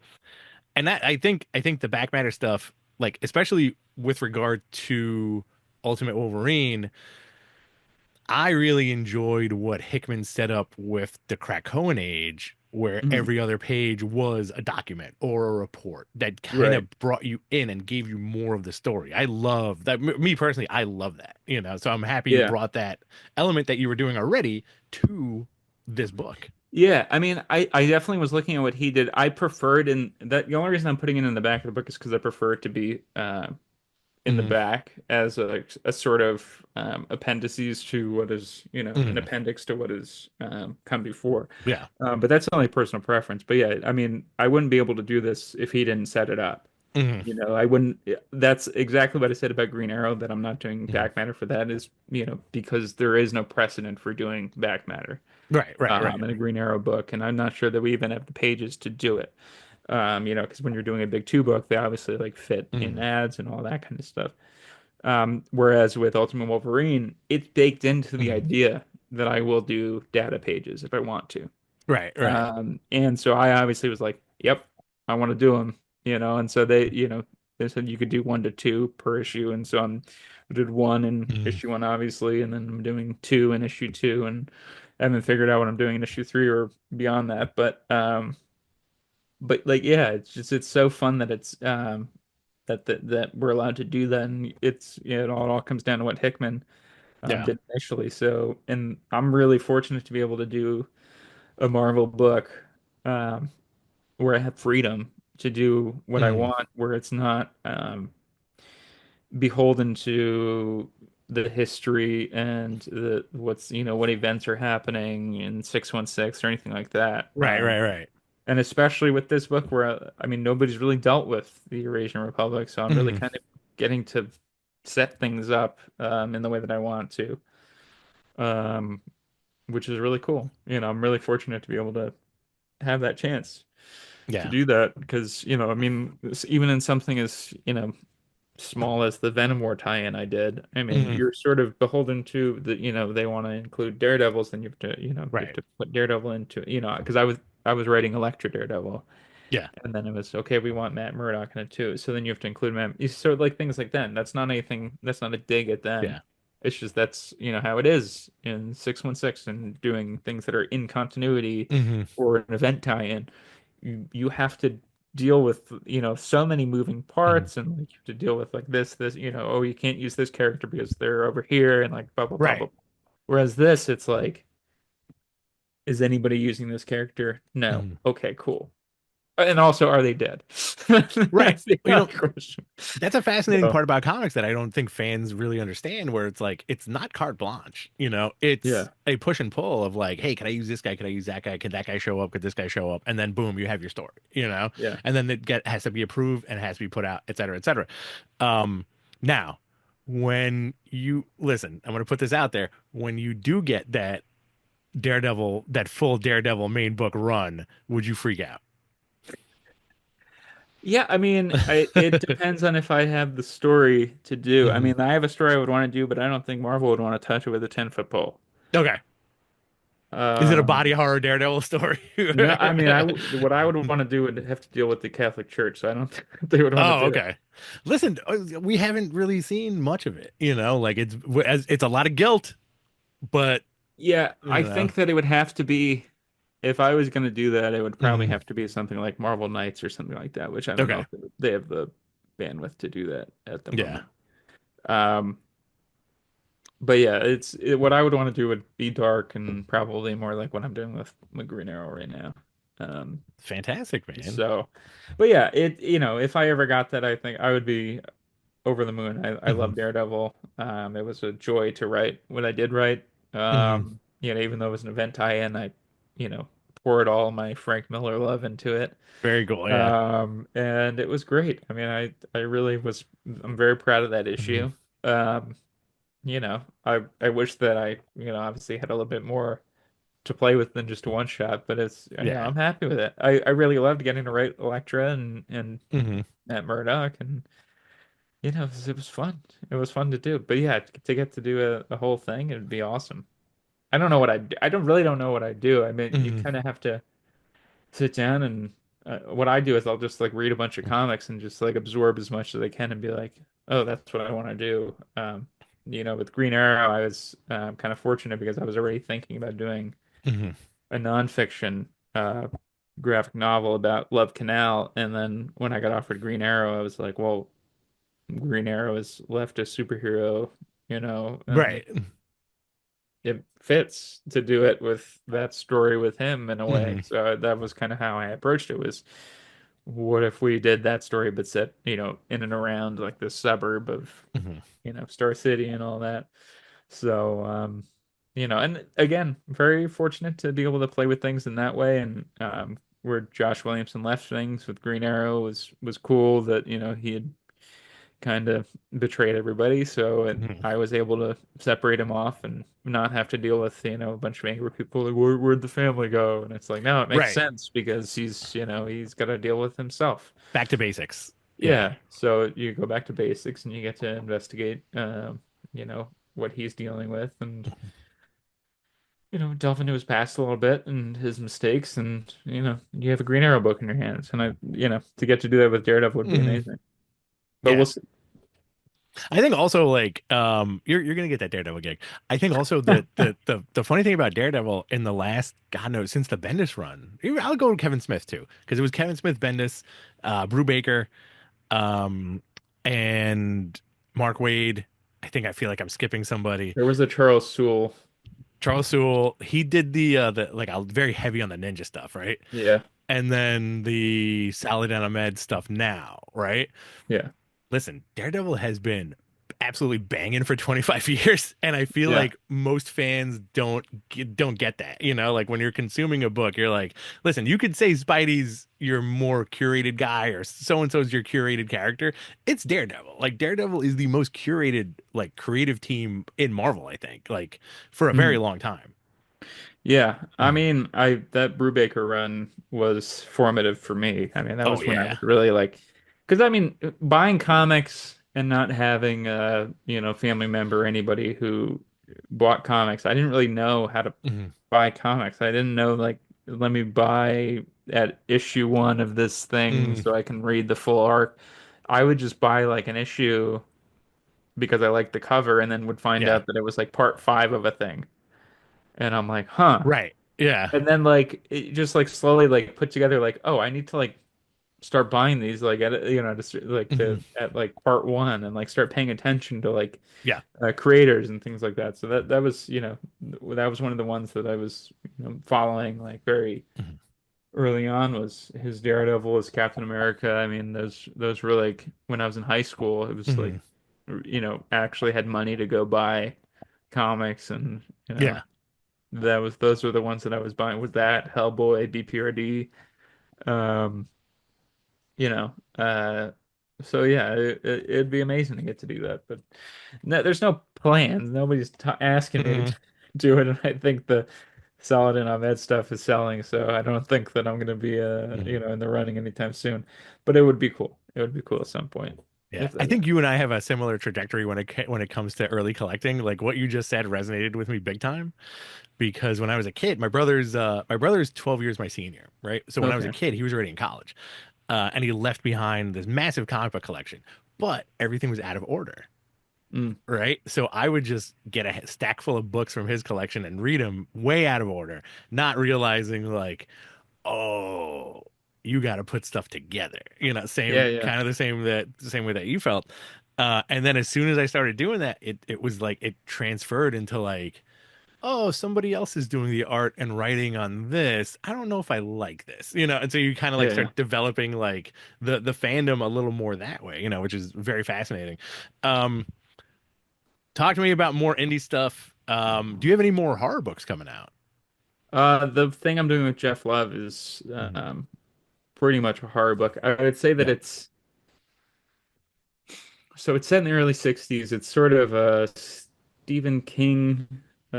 that I think the back matter stuff, like especially with regard to Ultimate Wolverine, I really enjoyed what Hickman set up with the Krakoan age, where
Mhm.
every other page was a document or a report that kind
Right.
of brought you in and gave you more of the story. I love that. Me personally, I love that. So I'm happy you
Yeah.
brought that element that you were doing already to this book.
Yeah, I mean, I definitely was looking at what he did. I preferred in that the only reason I'm putting it in the back of the book is because I prefer it to be in the
Mm-hmm.
back as a sort of appendices to what is, an
Mm-hmm.
appendix to what has come before.
Yeah.
But that's only personal preference. But yeah, I mean, I wouldn't be able to do this if he didn't set it up.
Mm-hmm.
I wouldn't. That's exactly what I said about Green Arrow, that I'm not doing
Mm-hmm.
back matter for that is, because there is no precedent for doing back matter
Right. Right. Right.
in a Green Arrow book, and I'm not sure that we even have the pages to do it. Because when you're doing a big two book, they obviously like fit in
Mm-hmm.
ads and all that kind of stuff. Whereas with Ultimate Wolverine, it's baked into the
Mm-hmm.
idea that I will do data pages if I want to.
Right. Right.
And so I obviously was like, yep, I want to do them, and so they said you could do 1 to 2 per issue. And so I did 1 in
Mm-hmm.
issue 1, obviously, and then I'm doing 2 in issue 2, and I haven't figured out what I'm doing in issue 3 or beyond that. But like, yeah, it's so fun that it's that we're allowed to do that. And it all comes down to what Hickman
Yeah.
did initially. So, and I'm really fortunate to be able to do a Marvel book um, where I have freedom to do what I
Mm-hmm.
want, where it's not beholden to the history and what events are happening in 616 or anything like that.
Right. Right. Right.
And especially with this book where I mean nobody's really dealt with the Eurasian Republic, so I'm really
Mm-hmm.
kind of getting to set things up in the way that I want to, um, which is really cool. I'm really fortunate to be able to have that chance to
Yeah.
do that because, I mean, even in something as, small as the Venom War tie-in I did, I mean,
Mm-hmm.
you're sort of beholden to they want to include Daredevils, then you have
Right.
to put Daredevil into, because I was writing Elektra Daredevil.
Yeah.
And then it was okay, we want Matt Murdock in it too. So then you have to include Matt. So like things like that. That's not anything, that's not a dig at them.
Yeah.
It's just that's, how it is in 616 and doing things that are in continuity
Mm-hmm.
or an event tie-in. You have to deal with, so many moving
Mm-hmm.
parts, and like you have to deal with like this, oh, you can't use this character because they're over here and like blah blah blah blah.
Right.
Whereas this, it's like, is anybody using this character? No.
Mm-hmm.
Okay, cool. And also, are they dead?
Right.
That's the
You
other
know,
question.
that's a fascinating
So,
part about comics that I don't think fans really understand, where it's like it's not carte blanche, it's
yeah,
a push and pull of like, hey, can I use this guy? Can I use that guy? Could that guy show up? Could this guy show up? And then boom, you have your story.
yeah.
And then has to be approved and it has to be put out, et cetera, et cetera. Now, when you listen, I'm gonna put this out there. When you do get that full Daredevil main book run, would you freak out?
Yeah, I mean, it depends on if I have the story to do. I
Hmm.
mean, I have a story I would want to do, but I don't think Marvel would want to touch it with a 10-foot pole.
Okay. Is it a body
Um,
horror Daredevil story?
no, I mean, what I would want to do would have to deal with the Catholic Church, so I don't think they would want to
Oh,
do it.
okay. Listen, we haven't really seen much of it. Like it's a lot of guilt, but
Yeah,
you
I
know.
think that it would have to be, if I was going to do that, it would probably
Mhm.
have to be something like Marvel Knights or something like that, which I don't know
Okay.
if they have the bandwidth to do that at the
Yeah.
moment. Um, but yeah, what I would want to do would be dark and probably more like what I'm doing with Green Arrow right now. Um,
Fantastic, man.
so, but yeah, if I ever got that, I think I would be over the moon. I
Hmm.
love Daredevil. It was a joy to write what I did write.
Hmm.
Even though it was an event tie-in, I, you know, poured all my Frank Miller love into it.
Very cool. Yeah.
And it was great. I mean, I really was, I'm very proud of that
Hmm.
issue. Um, I wish that I, obviously had a little bit more to play with than just a one shot, but
Yeah.
I'm happy with it. I really loved getting to write Elektra and
Hmm.
Matt Murdock, and it was fun. It was fun to do. But yeah, to get to do a whole thing, it'd be awesome. I don't know what I do. I don't know what I do. I mean, you
Hmm.
kind of have to sit down and what I do is I'll just like read a bunch of comics and just like absorb as much as I can and be like, oh, that's what I want to do. With Green Arrow, I was kind of fortunate because I was already thinking about doing
Hmm.
a nonfiction uh, graphic novel about Love Canal, and then when I got offered Green Arrow, I was like, well, Green Arrow is left a superhero, and
Right.
it fits to do it with that story with him in a way.
Hmm.
So that was kind of how I approached it, was what if we did that story but set, in and around like this suburb of,
Hmm.
Star City and all that. So, and again, very fortunate to be able to play with things in that way. And where Josh Williamson left things with Green Arrow was cool that, he had kind of betrayed everybody. So
Hmm.
I was able to separate him off and not have to deal with, a bunch of angry people like, where'd the family go? And it's like, no, it makes
Right.
sense because he's got to deal with himself.
Back to basics. Yeah.
Yeah. So you go back to basics and you get to investigate, what he's dealing with and, delve into his past a little bit and his mistakes. And, you have a Green Arrow book in your hands. And to get to do that with Daredevil would be
Hmm.
amazing. But
Yeah.
we'll see.
I think also like you're gonna get that Daredevil gig. I think also that the funny thing about Daredevil in the last God knows since the Bendis run, even I'll go with Kevin Smith too because it was Kevin Smith, Bendis, Brubaker, um, and Mark Wade. I feel like I'm skipping somebody.
There was a Charles Soule.
Charles Soule. He did the like a very heavy on the ninja stuff, right?
Yeah.
And then the Saladin Ahmed stuff now, right?
Yeah.
Listen, Daredevil has been absolutely banging for 25 years, and I feel
Yeah.
like most fans don't get that. Like when you're consuming a book, you're like, listen, you could say Spidey's your more curated guy or so and so's your curated character. It's Daredevil. Like Daredevil is the most curated like creative team in Marvel, I think, like for a very
Mhm.
long time.
Yeah. I
Mhm.
mean, I that Brubaker run was formative for me. I mean, that
Oh
was when I was
yeah.
really like, because I mean, buying comics and not having family member or anybody who bought comics, I didn't really know how to
Mhm.
buy comics. I didn't know like, let me buy at issue one of this thing
Mhm.
so I can read the full arc. I would just buy like an issue because I liked the cover and then would find
Yeah.
out that it was like part five of a thing. And I'm like, huh.
Right. Yeah.
And then like it just like slowly like put together like, oh, I need to like start buying these like at just like
Mhm.
to at like part one and like start paying attention to like
Yeah.
creators and things like that. So that was that was one of the ones that I was following like very
Mhm.
early on was his Daredevil, his Captain America. I mean those were like when I was in high school. It was like
Mhm.
actually had money to go buy comics and
Yeah.
those were the ones that I was buying. Was that Hellboy, BPRD, um, you know, uh, so yeah, it'd be amazing to get to do that, but no, there's no plans. Nobody's t asking me to
Mhm.
do it, and I think the Saladin Ahmed stuff is selling, so I don't think that I'm going to be
Mhm.
in the running anytime soon. But it would be cool. It would be cool at some point
Yeah,
if
I
that.
think you and I have a similar trajectory when it comes to early collecting. Like what you just said resonated with me big time because when I was a kid, my brother's 12 years my senior, right? So when I was a
Okay.
kid, he was already in college, and he left behind this massive comic book collection, but everything was out of order,
Mm.
right? So I would just get a stack full of books from his collection and read them way out of order, not realizing like oh, you got to put stuff together.
Yeah,
Same
yeah,
kind of the same way that you felt. And then as soon as I started doing that, it was like it transferred into like, oh, somebody else is doing the art and writing on this. I don't know if I like this, and so you kind of like
yeah, yeah.
start developing like the fandom a little more that way, which is very fascinating. Um, Talk to me about more indie stuff. Do you have any more horror books coming out?
The thing I'm doing with Jeff Love is
Mhm.
pretty much a horror book. I would say that
Yeah.
it's set in the early 60s. It's sort of a Stephen King by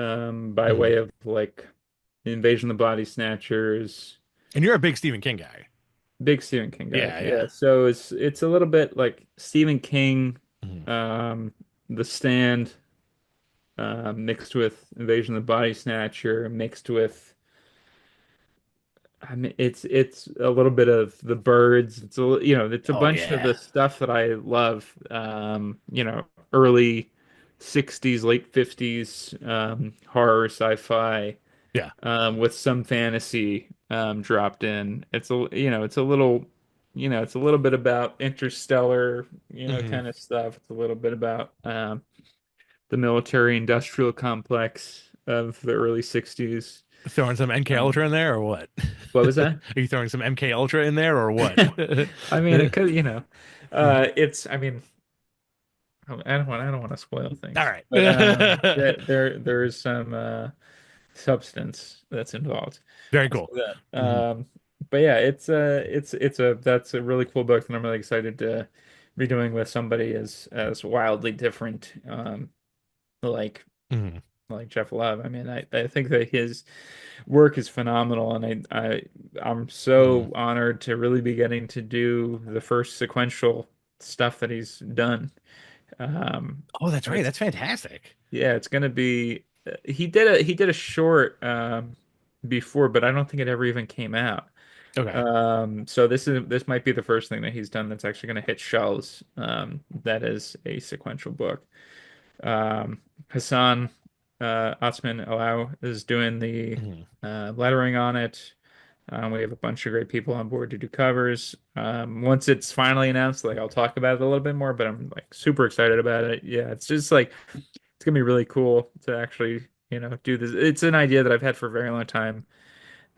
Mhm.
way of like Invasion of the Body Snatchers.
And you're a big Stephen King guy.
Big Stephen King guy.
Yeah,
Yeah.
yeah.
So it's a little bit like Stephen King,
Mhm.
um, The Stand, mixed with Invasion of the Body Snatcher, mixed with I mean, it's a little bit of the birds. It's a
Oh
bunch of
yeah.
the stuff that I love. Early 60s, late 50s, horror, sci-fi,
Yeah.
with some fantasy, dropped in. It's a little bit about interstellar,
Hmm.
kind of stuff. It's a little bit about, the military industrial complex of the early 60s.
Throwing some MK
Um,
Ultra in there or what?
what was that?
Are you throwing some MK Ultra in there or what?
I mean, it could, it's, I mean, I don't want to spoil
All
things,
right.
but there's some substance that's involved.
Very
I'll say
cool.
that.
Mhm.
But yeah, it's a that's a really cool book that I'm really excited to be doing with somebody as wildly different, like
Mhm.
like Jeff Love. I mean, I think that his work is phenomenal, and I'm
Mhm.
so honored to really be getting to do the first sequential stuff that he's done.
Oh, that's
And
right.
it's
That's fantastic.
Yeah, it's gonna be. He did a short before, but I don't think it ever even came out.
Okay.
So this might be the first thing that he's done that's actually gonna hit shelves. That is a sequential book. Hassan Otsman Allow is doing the
Mhm.
lettering on it. We have a bunch of great people on board to do covers. Once it's finally announced, like I'll talk about it a little bit more, but I'm like super excited about it. Yeah, it's just like it's gonna be really cool to actually, do this. It's an idea that I've had for a very long time.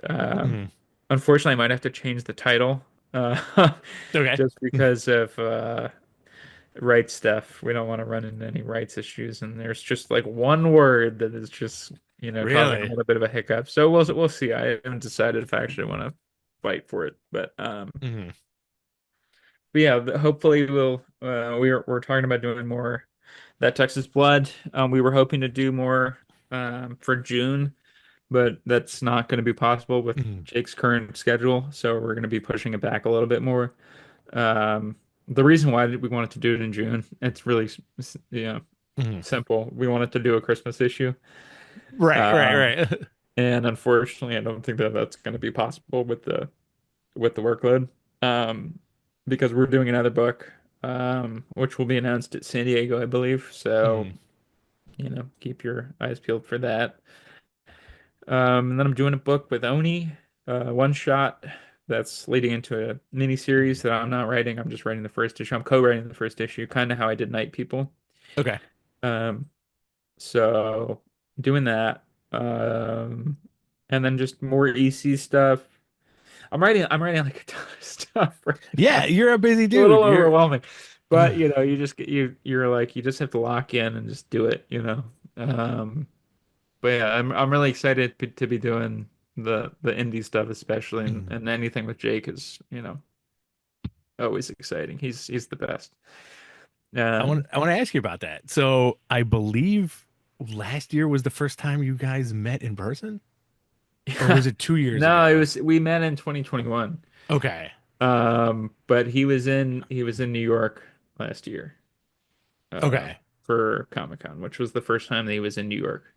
Um,
Mhm.
Unfortunately, I might have to change the title,
Okay.
just because of rights stuff. We don't want to run into any rights issues, and there's just like one word that is just, causing a
Really?
little bit of a hiccup. So we'll see. I haven't decided if I actually want to fight for it,
Mhm.
but yeah, hopefully we're talking about doing more that Texas Blood. We were hoping to do more for June, but that's not going to be possible with
Mhm.
Jake's current schedule. So we're going to be pushing it back a little bit more. Um, the reason why we wanted to do it in June, it's really,
Mhm.
simple. We wanted to do a Christmas issue.
Right, right,
Um,
right.
and unfortunately, I don't think that that's going to be possible with the workload. Um, because we're doing another book, which will be announced at San Diego, I believe. So,
Mhm.
keep your eyes peeled for that. And then I'm doing a book with Oni, one shot that's leading into a mini series
Mhm.
that I'm not writing. I'm just writing the first issue. I'm co-writing the first issue, kind of how I did Night People.
Okay.
Um, so doing that. Um, and then just more EC stuff. I'm writing like a ton of stuff right
Yeah,
now.
you're a busy
A little
dude. You're
overwhelming. But you just you're like you just have to lock in and just do it. But yeah, I'm really excited to be doing the indie stuff, especially,
Mhm.
and anything with Jake is, always exciting. He's the best. Um,
I want to ask you about that. So, I believe last year was the first time you guys met in person, or was it 2 years
no, it
ago?
was we met in 2021.
Okay.
But he was in New York last year, uh,
Okay.
for Comic-Con, which was the first time that he was in New York.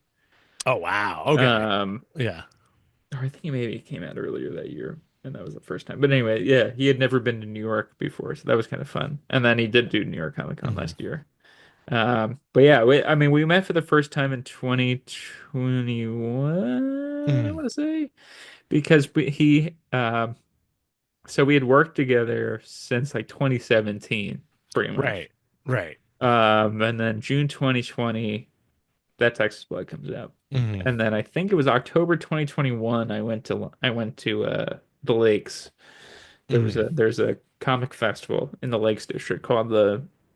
Oh, wow. Okay.
Um,
Yeah.
or I think maybe he came out earlier that year, and that was the first time. But anyway, yeah, he had never been to New York before, so that was kind of fun. And then he did do New York Comic Con
Mhm.
last year. But yeah, I mean, we met for the first time in 2021, I
Mhm.
want to say, because so we had worked together since like 2017, pretty much.
Right. Right.
And then June 2020, that Texas Blood comes out.
Mhm.
And then I think it was October 2021, I went to the lakes.
Mhm.
There's a comic festival in the Lakes District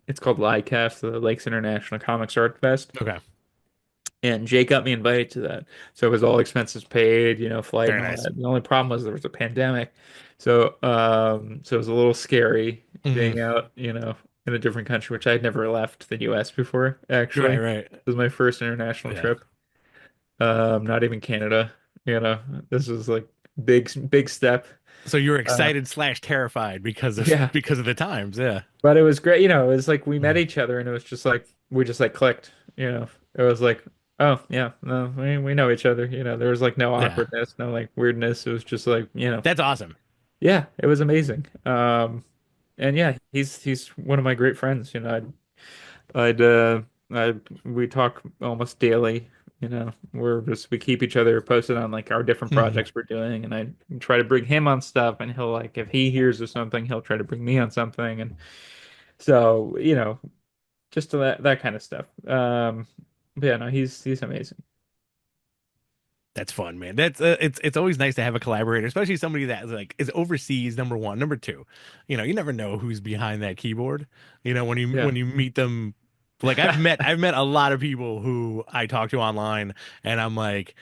it's called LICAF, the Lakes International Comics Art Fest.
Okay.
And Jake got me invited to that. So it was all expenses paid, flight
Very
and all
nice.
that. The only problem was there was a pandemic. So it was a little scary
Mhm.
being out, in a different country, which I'd never left the US before, actually.
Right.
It
Right.
was my first international
Yeah.
trip. Not even Canada, you know. This was like big step.
So you were
Uh,
excited slash terrified
yeah.
because of the times. Yeah.
But it was great, it was like we met
Mhm.
each other and it was just like we just like clicked. It was like, oh yeah, no, we know each other. There was like no
Yeah.
awkwardness, no like weirdness. It was just like,
That's awesome.
yeah, it was amazing. And yeah, he's one of my great friends. I'd I we talk almost daily. We keep each other posted on like our different
Mhm.
projects we're doing, and I try to bring him on stuff, and he'll like if he hears of something, he'll try to bring me on something, and so just that kind of stuff. But yeah, no, he's amazing.
That's fun, man. That's it's always nice to have a collaborator, especially somebody that like is overseas. Number one, number two, you never know who's behind that keyboard.
Yeah.
When you meet them, like I've met a lot of people who I talk to online, and I'm like,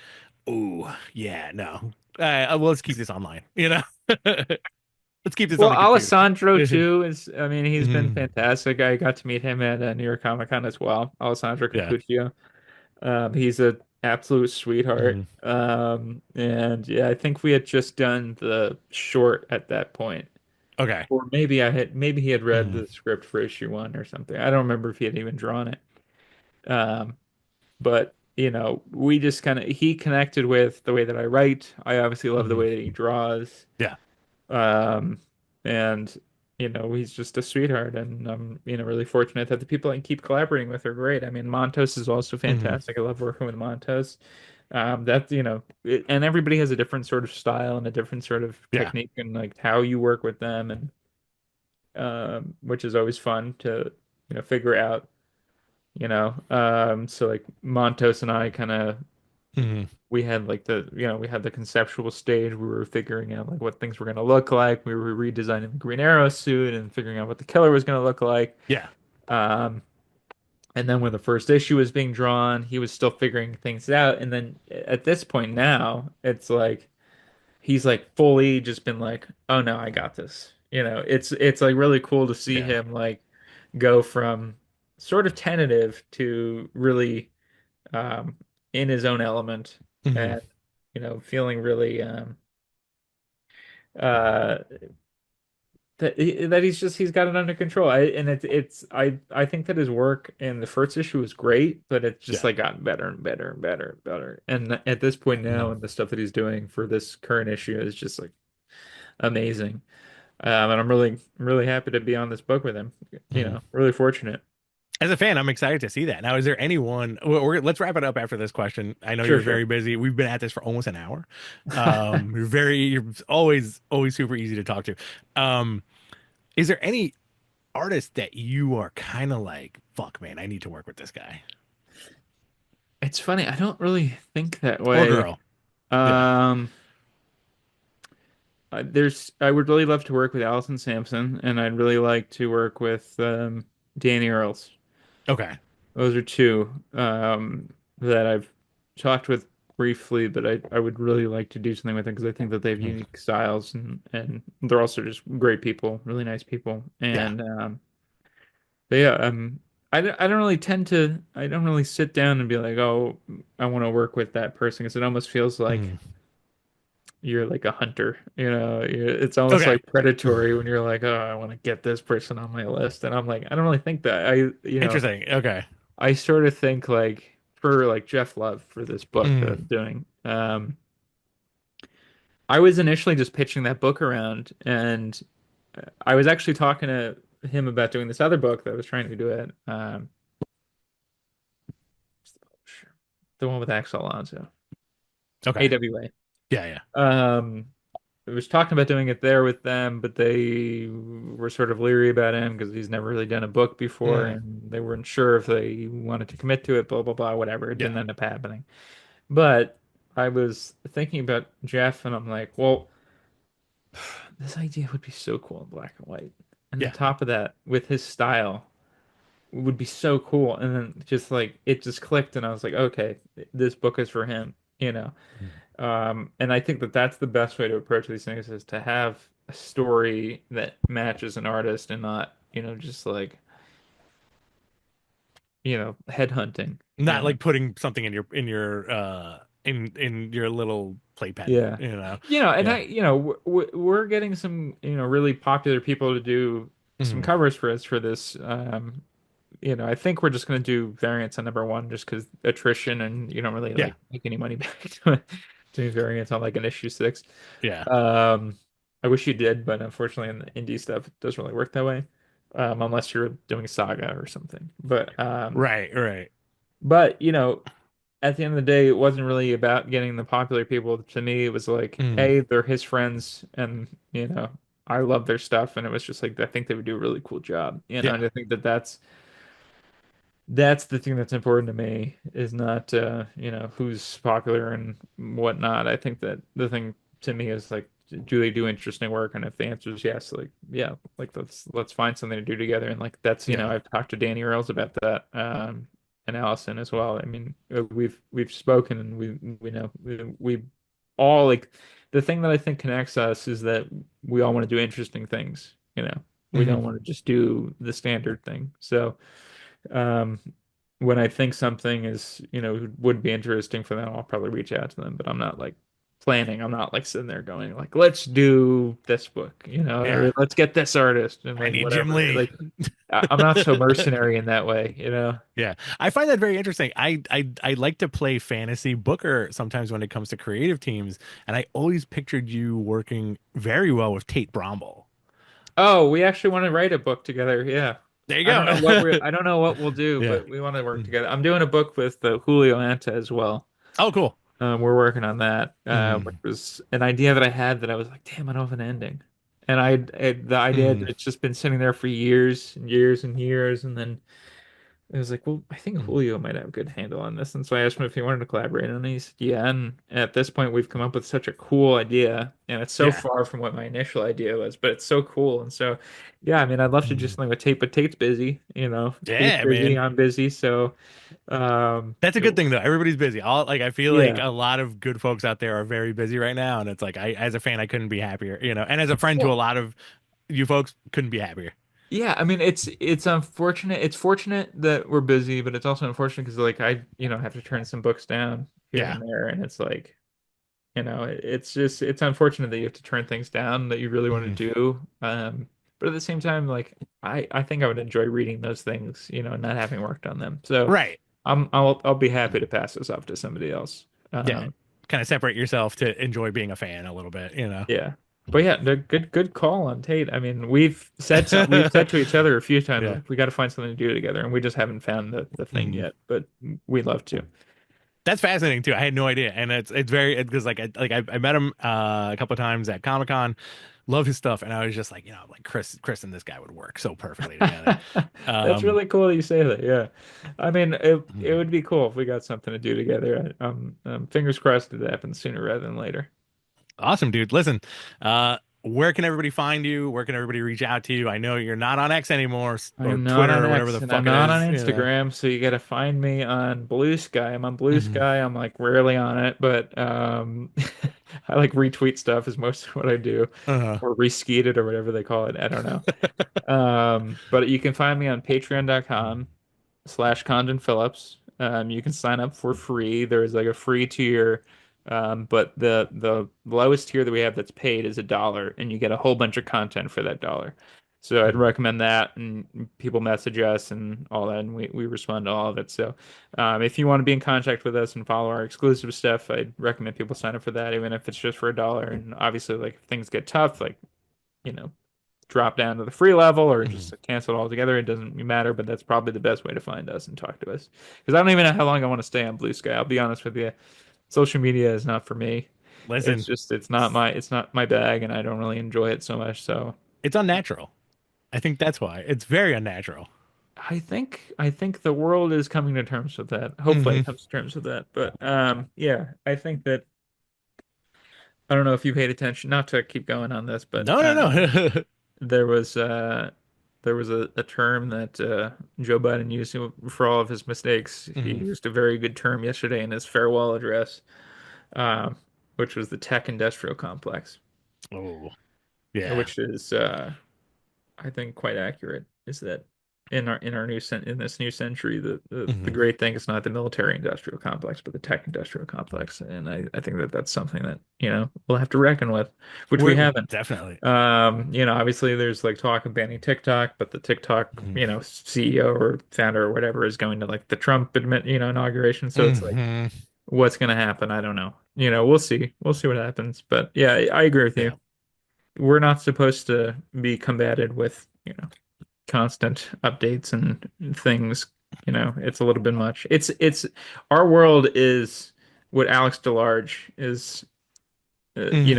oh yeah, no, well, let's keep this online. Let's keep this on
Well,
the computer.
Alessandro too is, I mean, he's been
Mhm.
fantastic. I got to meet him at New York Comic Con as well. Alessandro
Yeah.
Capuccio. He's an absolute sweetheart.
Mhm.
And yeah, I think we had just done the short at that point.
Okay.
Or maybe he had read
Mhm.
the script for issue one or something. I don't remember if he had even drawn it. Um, but we just he connected with the way that I write. I obviously love the
Mhm.
way that he draws.
Yeah.
Um, and he's just a sweetheart, and I'm really fortunate that the people I can keep collaborating with are great. I mean, Montos is also
Mhm.
fantastic. I love working with Montos. That and everybody has a different sort of style and a different sort of
Yeah.
technique and like how you work with them, and which is always fun to figure out. So like Montos and I kind of
Mhm.
we had like we had the conceptual stage. We were figuring out like what things were going to look like. We were redesigning the Green Arrow suit and figuring out what the killer was going to look like.
Yeah.
Um, and then when the first issue was being drawn, he was still figuring things out. And then at this point now, it's like he's like fully just been like, "Oh no, I got this." It's like really cool to see
Yeah.
him like go from sort of tentative to really um, in his own element,
Mhm.
and feeling really uh, that he's got it under control. I think that his work in the first issue was great, but it's just
Yeah.
like gotten better and better and better and better. And at this point now,
Mhm.
and the stuff that he's doing for this current issue is just like amazing. And I'm really happy to be on this book with him.
Mhm.
Really fortunate.
As a fan, I'm excited to see that. Now, is there anyone? Let's wrap it up after this question. I know
Sure,
you're
sure.
very busy. We've been at this for almost an hour. You're always super easy to talk to. Um, is there any artist that you are kind of like, fuck, man, I need to work with this guy
It's funny. I don't really think that
or
way.
girl? Yeah.
Um, I would really love to work with Allison Sampson, and I'd really like to work with Danny Earls.
Okay.
Those are two that I've talked with briefly, but I would really like to do something with them because I think that they have
Mhm.
unique styles, and they're also just great people, really nice people.
Yeah.
And but yeah, I don't really I don't really sit down and be like, oh, I want to work with that person because it almost feels like
Mhm.
you're like a hunter, it's almost
Okay.
like predatory when you're like, oh, I want to get this person on my list. And I'm like, I don't really think that.
Interesting. Okay.
I sort of think like for like Jeff Love for this book that
Mm.
I'm doing. I was initially just pitching that book around, and I was actually talking to him about doing this other book that I was trying to do it. What's the publisher? The one with Axel Alonso,
Okay.
AWA.
Yeah. Yeah.
I was talking about doing it there with them, but they were sort of leery about him because he's never really done a book before,
Mm.
and they weren't sure if they wanted to commit to it, blah, blah, blah, whatever. It didn't
Yeah.
end up happening. But I was thinking about Jeff, and I'm like, well, this idea would be so cool in black and white. And on
Yeah.
top of that, with his style, would be so cool. And then just like it just clicked, and I was like, okay, this book is for him, you know.
Mm.
And I think that that's the best way to approach these things is to have a story that matches an artist and not, just like, headhunting,
Not like putting something in your little playpen,
Yeah. And
Yeah.
we're getting some, really popular people to do some
Mhm.
covers for us for this. I think we're just going to do variants on number one just because attrition and you don't really
Yeah.
like make any money back to doing variants on like an issue six.
Yeah.
Um, I wish you did, but unfortunately in the indie stuff, it doesn't really work that way. Unless you're doing Saga or something.
Right. Right.
But at the end of the day, it wasn't really about getting the popular people. To me, it was like,
Mm.
hey, they're his friends, and I love their stuff, and it was just like I think they would do a really cool job, and
Yeah.
I think that that's That's the thing that's important to me is not who's popular and whatnot. I think that the thing to me is like, do they do interesting work? And if the answer is yes, like yeah, like let's find something to do together. And like that's
Yeah.
I've talked to Danny Earls about that, and Allison as well. I mean, we've spoken and we know we all like the thing that I think connects us is that we all want to do interesting things. We don't
Hmm.
want to just do the standard thing. So. Um, when I think something is, would be interesting for them, I'll probably reach out to them, but I'm not like planning. I'm not like sitting there going like, let's do this book,
Yeah.
or let's get this artist and
I
like
need Jim
whatever.
Lee.
Like I'm not so mercenary in that way.
Yeah, I find that very interesting. I like to play fantasy booker sometimes when it comes to creative teams, and I always pictured you working very well with Tate Brombal.
Oh, we actually want to write a book together. Yeah.
There you go.
I don't know what we'll do,
Yeah.
but we want to work together. I'm doing a book with Julio Anta as well.
Oh, cool.
We're working on that, which
Hmm.
was an idea that I had that I was like, damn, I don't have an ending. And the idea
Hmm.
that it's just been sitting there for years and years and years. And then it was like, well, I think
Hmm.
Julio might have a good handle on this. And so I asked him if he wanted to collaborate. And he said, yeah. And at this point, we've come up with such a cool idea. And it's so
Yeah.
far from what my initial idea was, but it's so cool. And so, yeah, I mean, I'd love to do
Mhm.
something with Tate, but Tate's busy, Tate's
Yeah,
busy,
man.
I'm busy. So,
That's a good thing though. Everybody's busy. All like I feel like
yeah.
a lot of good folks out there are very busy right now, and it's like I, as a fan, I couldn't be happier, and as a friend to a
Well,
lot of you folks, couldn't be happier.
yeah, I mean it's unfortunate. It's fortunate that we're busy, but it's also unfortunate because like I, have to turn some books down here
Yeah.
and there, and it's like, it's just it's unfortunate that you have to turn things down that you really want
Mhm.
to do. But at the same time, like I think I would enjoy reading those things, not having worked on them. So
Right.
I'll be happy to pass this off to somebody else.
Yeah.
Um,
Kind of separate yourself to enjoy being a fan a little bit.
Yeah. But yeah, the good call on Tate. I mean, we've said to each other a few times
Yeah.
like we got to find something to do together, and we just haven't found the thing
Mhm.
yet. But we'd love to.
That's fascinating too. I had no idea, and it's very because I met him a couple of times at Comic Con. Love his stuff, and I was just like like Chris and this guy would work so perfectly together.
That's
Um,
really cool that you say that. Yeah, I mean, it
mhm.
would be cool if we got something to do together. Fingers crossed it happens sooner rather than later.
Awesome, dude. Listen, where can everybody find you? Where can everybody reach out to you? I know you're not on X anymore, or
I'm not
Twitter,
on
or whatever
X
the
and I'm
fuck it
not on
is.
Instagram, so you gotta find me on Blue Sky. I'm on Blue
Mhm.
Sky. I'm like rarely on it, but I like retweet stuff is most of what I do,
Uh-huh.
or reskeet it or whatever they call it. I don't know. But you can find me on patreon.com/Condon Phillips. You can sign up for free. There's like a free tier, but the lowest tier that we have that's paid is $1, and you get a whole bunch of content for that dollar. So I'd
Mhm.
recommend that, and people message us and all that, and we respond to all of it. So if you want to be in contact with us and follow our exclusive stuff, I'd recommend people sign up for that, even if it's just for $1. And obviously, like if things get tough, like you know drop down to the free level or
Mhm.
just cancel it altogether. It doesn't matter, but that's probably the best way to find us and talk to us. Because I don't even know how long I want to stay on Blue Sky. I'll be honest with you. Social media is not for me. It's
Listen,
just it's not my bag, and I don't really enjoy it so much. So
it's unnatural. I think that's why it's very unnatural.
I think the world is coming to terms with that. Hopefully,
Hmm.
it comes to terms with that. But yeah, I think that I don't know if you paid attention. Not to keep going on this, but
No, no, no.
there was uh there was a term that Joe Biden used for all of his mistakes. He
Mhm.
used a very good term yesterday in his farewell address, um, which was the tech industrial complex,
Oh, yeah.
which is I think quite accurate. Is that in our in this new century, the
Hmm.
great thing is not the military industrial complex, but the tech industrial complex, and I think that that's something that we'll have to reckon with, which we
We're
haven't.
definitely.
Obviously there's like talk of banning TikTok, but the TikTok,
Mhm.
CEO or founder or whatever is going to like the Trump inauguration. So it's like,
Hmm.
what's going to happen? I don't know. We'll see. We'll see what happens. But yeah, I agree with you.
Yeah.
We're not supposed to be combated with, constant updates and things. It's a little bit much. It's our world is what Alex DeLarge is.
Hmm.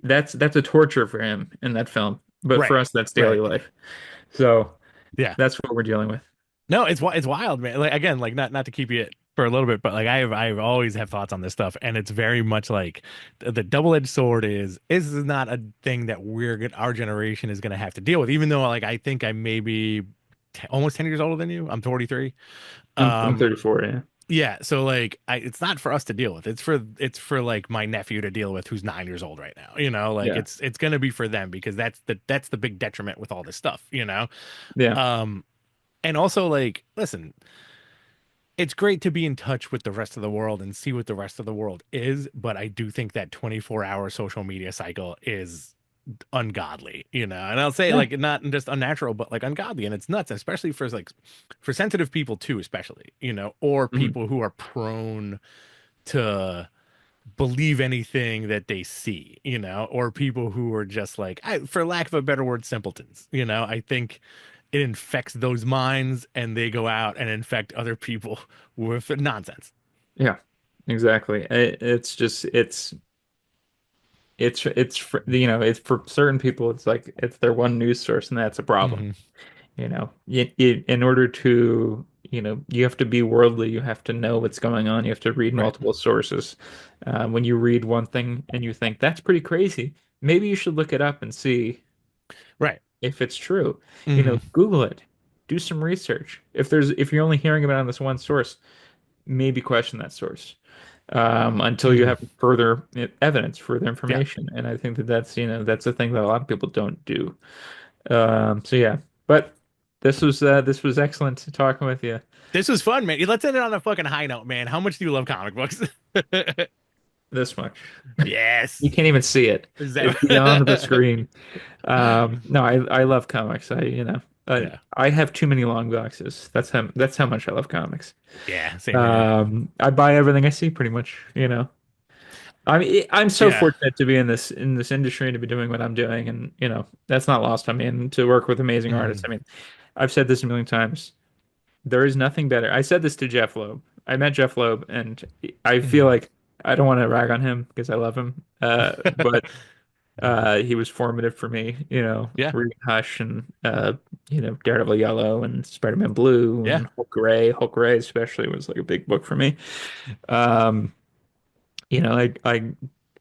That's a torture for him in that film, but for
Right.
us, that's daily
Right.
life. So
Yeah.
that's what we're dealing with.
No, it's wild, man. Like again, like not to keep you for a little bit, but like I've always have thoughts on this stuff, and it's very much like the double-edged sword is not a thing that our generation is gonna have to deal with. Even though like I think I may be almost 10 years older than you. I'm 43.
I'm
Um,
34, yeah.
yeah, so like it's not for us to deal with. It's for like my nephew to deal with who's 9 years old right now. Like
Yeah.
it's gonna be for them because that's the big detriment with all this stuff.
Yeah.
Um, and also like listen, it's great to be in touch with the rest of the world and see what the rest of the world is, but I do think that 24-hour social media cycle is ungodly. And I'll say
Yeah.
like not just unnatural, but like ungodly, and it's nuts, especially for like for sensitive people too, especially, or
Mhm.
people who are prone to believe anything that they see, or people who are just like, for lack of a better word, simpletons. I think it infects those minds and they go out and infect other people with nonsense.
Yeah. Exactly. It's just it's for, it's for certain people it's like it's their one news source and that's a problem.
Hmm.
In order to, you have to be worldly, you have to know what's going on, you have to read
Right.
multiple sources. When you read one thing and you think that's pretty crazy, maybe you should look it up and see
Right.
if it's true.
Hmm.
Google it, do some research. If you're only hearing about it on this one source, maybe question that source until you
Hmm.
have further evidence, further
Yeah.
information. And I think that that's a thing that a lot of people don't do. So yeah, but this was excellent talking with you.
This was fun, man. Let's end it on a fucking high note, man. How much do you love comic books?
This much.
Yes.
You can't even see it.
Is
It's beyond the
that
screen. No, I love comics.
Yeah.
I have too many long boxes. That's how much I love comics.
Yeah, same here.
I buy everything I see pretty much. I mean, I'm so
Yeah.
fortunate to be in this industry and to be doing what I'm doing, and that's not lost on me. And to work with amazing artists.
Hmm.
I mean, I've said this a million times. There is nothing better. I said this to Jeff Loeb. I met Jeff Loeb, and I feel
Hmm.
like I don't want to rag on him because I love him. But he was formative for me.
Yeah.
Reading Hush and Daredevil Yellow and Spider-Man Blue
Yeah.
and Hulk Gray. Hulk Gray especially was like a big book for me. Um, I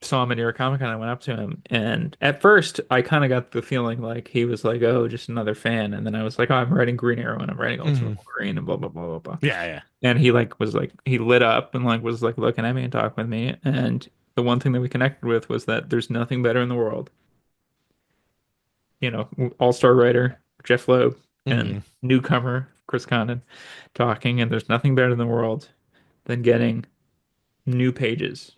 saw him at New York Comic Con. I went up to him, and at first, I kind of got the feeling like he was like, "Oh, just another fan." And then I was like, "Oh, I'm writing Green Arrow and I'm writing Ultimate
Hmm.
Wolverine and blah blah blah blah blah."
Yeah. Yeah.
And he like was like he lit up and like was like looking at me and talking with me. And the one thing that we connected with was that there's nothing better in the world. All-star writer Jeff Loeb and
Hmm.
newcomer Chris Condon talking, and there's nothing better in the world than getting new pages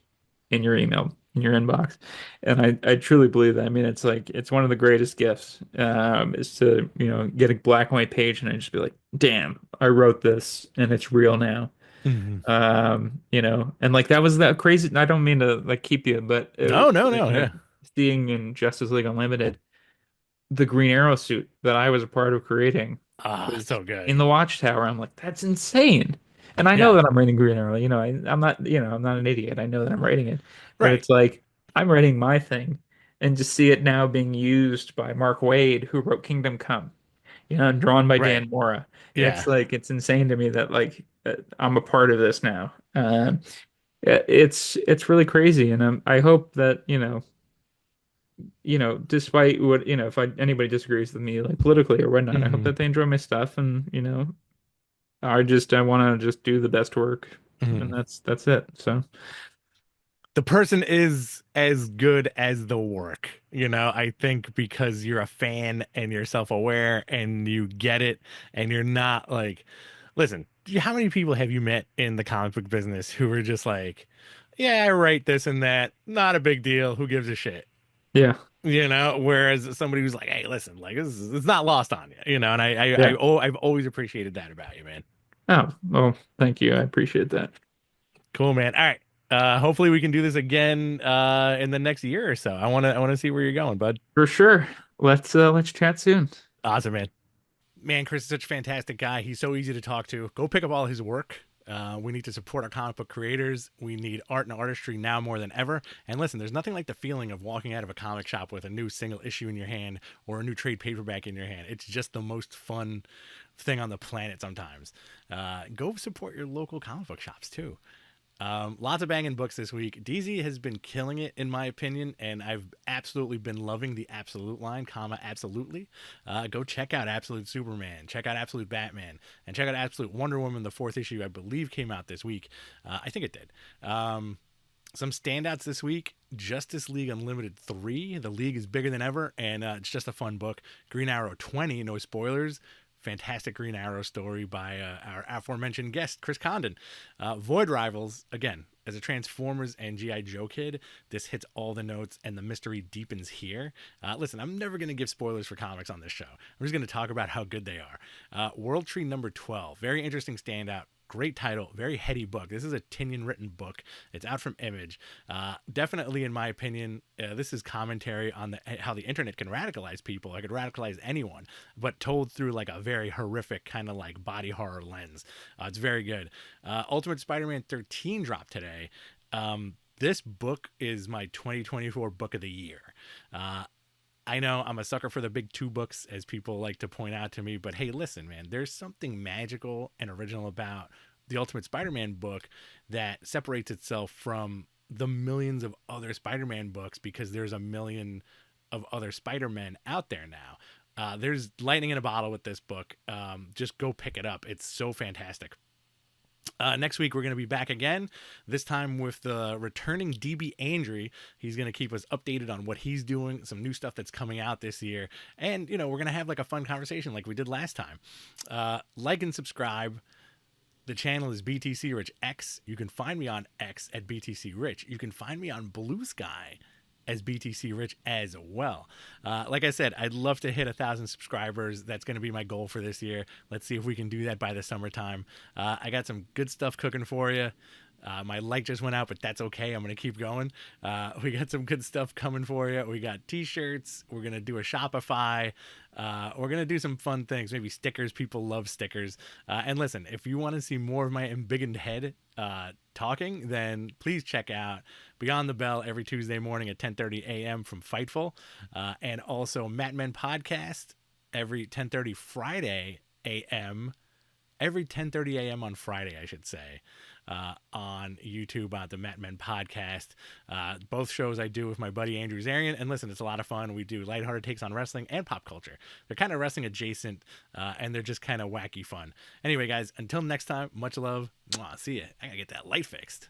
in your email, in your inbox. And I truly believe that. I mean, it's like it's one of the greatest gifts, is to, get a black and white page and I just be like, damn, I wrote this and it's real now.
Hmm.
And like that was that crazy. I don't mean to like keep you, but
No, no, no. Yeah.
seeing in Justice League Unlimited the Green Arrow suit that I was a part of creating
Ah,
was
so good.
in the Watchtower. I'm like, that's insane. And I know
Yeah.
that I'm writing Green Arrow. I'm not an idiot. I know that I'm writing it. But
Right.
it's like I'm writing my thing and just see it now being used by Mark Waid, who wrote Kingdom Come, and drawn by
Right.
Dan Mora.
Yeah.
It's insane to me that like I'm a part of this now. It's really crazy, and I hope that despite what, if anybody disagrees with me like politically or whatnot, I hope
Hmm.
that they enjoy my stuff and, I want to just do the best work and
Hmm.
that's it. So,
The person is as good as the work. I think because you're a fan and you're self-aware and you get it and you're not like, listen, how many people have you met in the comic book business who are just like, yeah, I write this and that, not a big deal, who gives a shit?
yeah.
Whereas somebody who's like, hey, listen, like it's not lost on you, and
Yeah.
I've always appreciated that about you, man.
Oh, well, thank you. I appreciate that.
Cool, man. All right. Hopefully we can do this again in the next year or so. I want to see where you're going, bud.
For sure. Let's chat soon.
Awesome, man. Man, Chris is such a fantastic guy. He's so easy to talk to. Go pick up all his work. We need to support our comic book creators. We need art and artistry now more than ever. And listen, there's nothing like the feeling of walking out of a comic shop with a new single issue in your hand or a new trade paperback in your hand. It's just the most fun thing on the planet sometimes. Go support your local comic book shops too. Lots of banging books this week. DZ has been killing it, in my opinion, and I've absolutely been loving the Absolute line, absolutely. Go check out Absolute Superman, check out Absolute Batman, and check out Absolute Wonder Woman. The fourth issue, I believe, came out this week. I think it did. Some standouts this week: Justice League Unlimited 3. The League is bigger than ever, and it's just a fun book. Green Arrow 20, no spoilers. Fantastic Green Arrow story by our aforementioned guest, Chris Condon. Void Rivals, again, as a Transformers and G.I. Joe kid, this hits all the notes and the mystery deepens here. Listen, I'm never going to give spoilers for comics on this show. I'm just going to talk about how good they are. World Tree number 12, very interesting standout. Great title, very heady book. This is a Tinian written book. It's out from Image. Definitely, in my opinion, this is commentary on how the internet can radicalize people. It could radicalize anyone, but told through like a very horrific kind of like body horror lens. It's very good. Ultimate Spider-Man 13 dropped today. This book is my 2024 book of the year. I know I'm a sucker for the big two books, as people like to point out to me, but hey, listen, man, there's something magical and original about the Ultimate Spider-Man book that separates itself from the millions of other Spider-Man books because there's a million of other Spider-Men out there now. There's lightning in a bottle with this book. Just go pick it up. It's so fantastic. Next week, we're going to be back again, this time with the returning DB Andry. He's going to keep us updated on what he's doing, some new stuff that's coming out this year. And, we're going to have like a fun conversation like we did last time. Like and subscribe. The channel is BTC Rich X. You can find me on X at BTC Rich. You can find me on Blue Sky as BTC Rich as well. Like I said, I'd love to hit 1,000 subscribers. That's going to be my goal for this year. Let's see if we can do that by the summertime. I got some good stuff cooking for you. My like just went out, but that's okay. I'm going to keep going. We got some good stuff coming for you. We got t-shirts. We're going to do a Shopify. We're going to do some fun things, maybe stickers. People love stickers. And listen, if you want to see more of my embiggened head talking, then please check out Beyond the Bell every Tuesday morning at 10:30 a.m. from Fightful. And also Matt Men Podcast every 10:30 Friday a.m. Every 10:30 a.m. on Friday, I should say. On YouTube on the Matt Men Podcast. Both shows I do with my buddy Andrew Zarian. And listen, it's a lot of fun. We do lighthearted takes on wrestling and pop culture. They're kind of wrestling adjacent, and they're just kind of wacky fun. Anyway, guys, until next time, much love. Mwah, see ya. I gotta get that light fixed.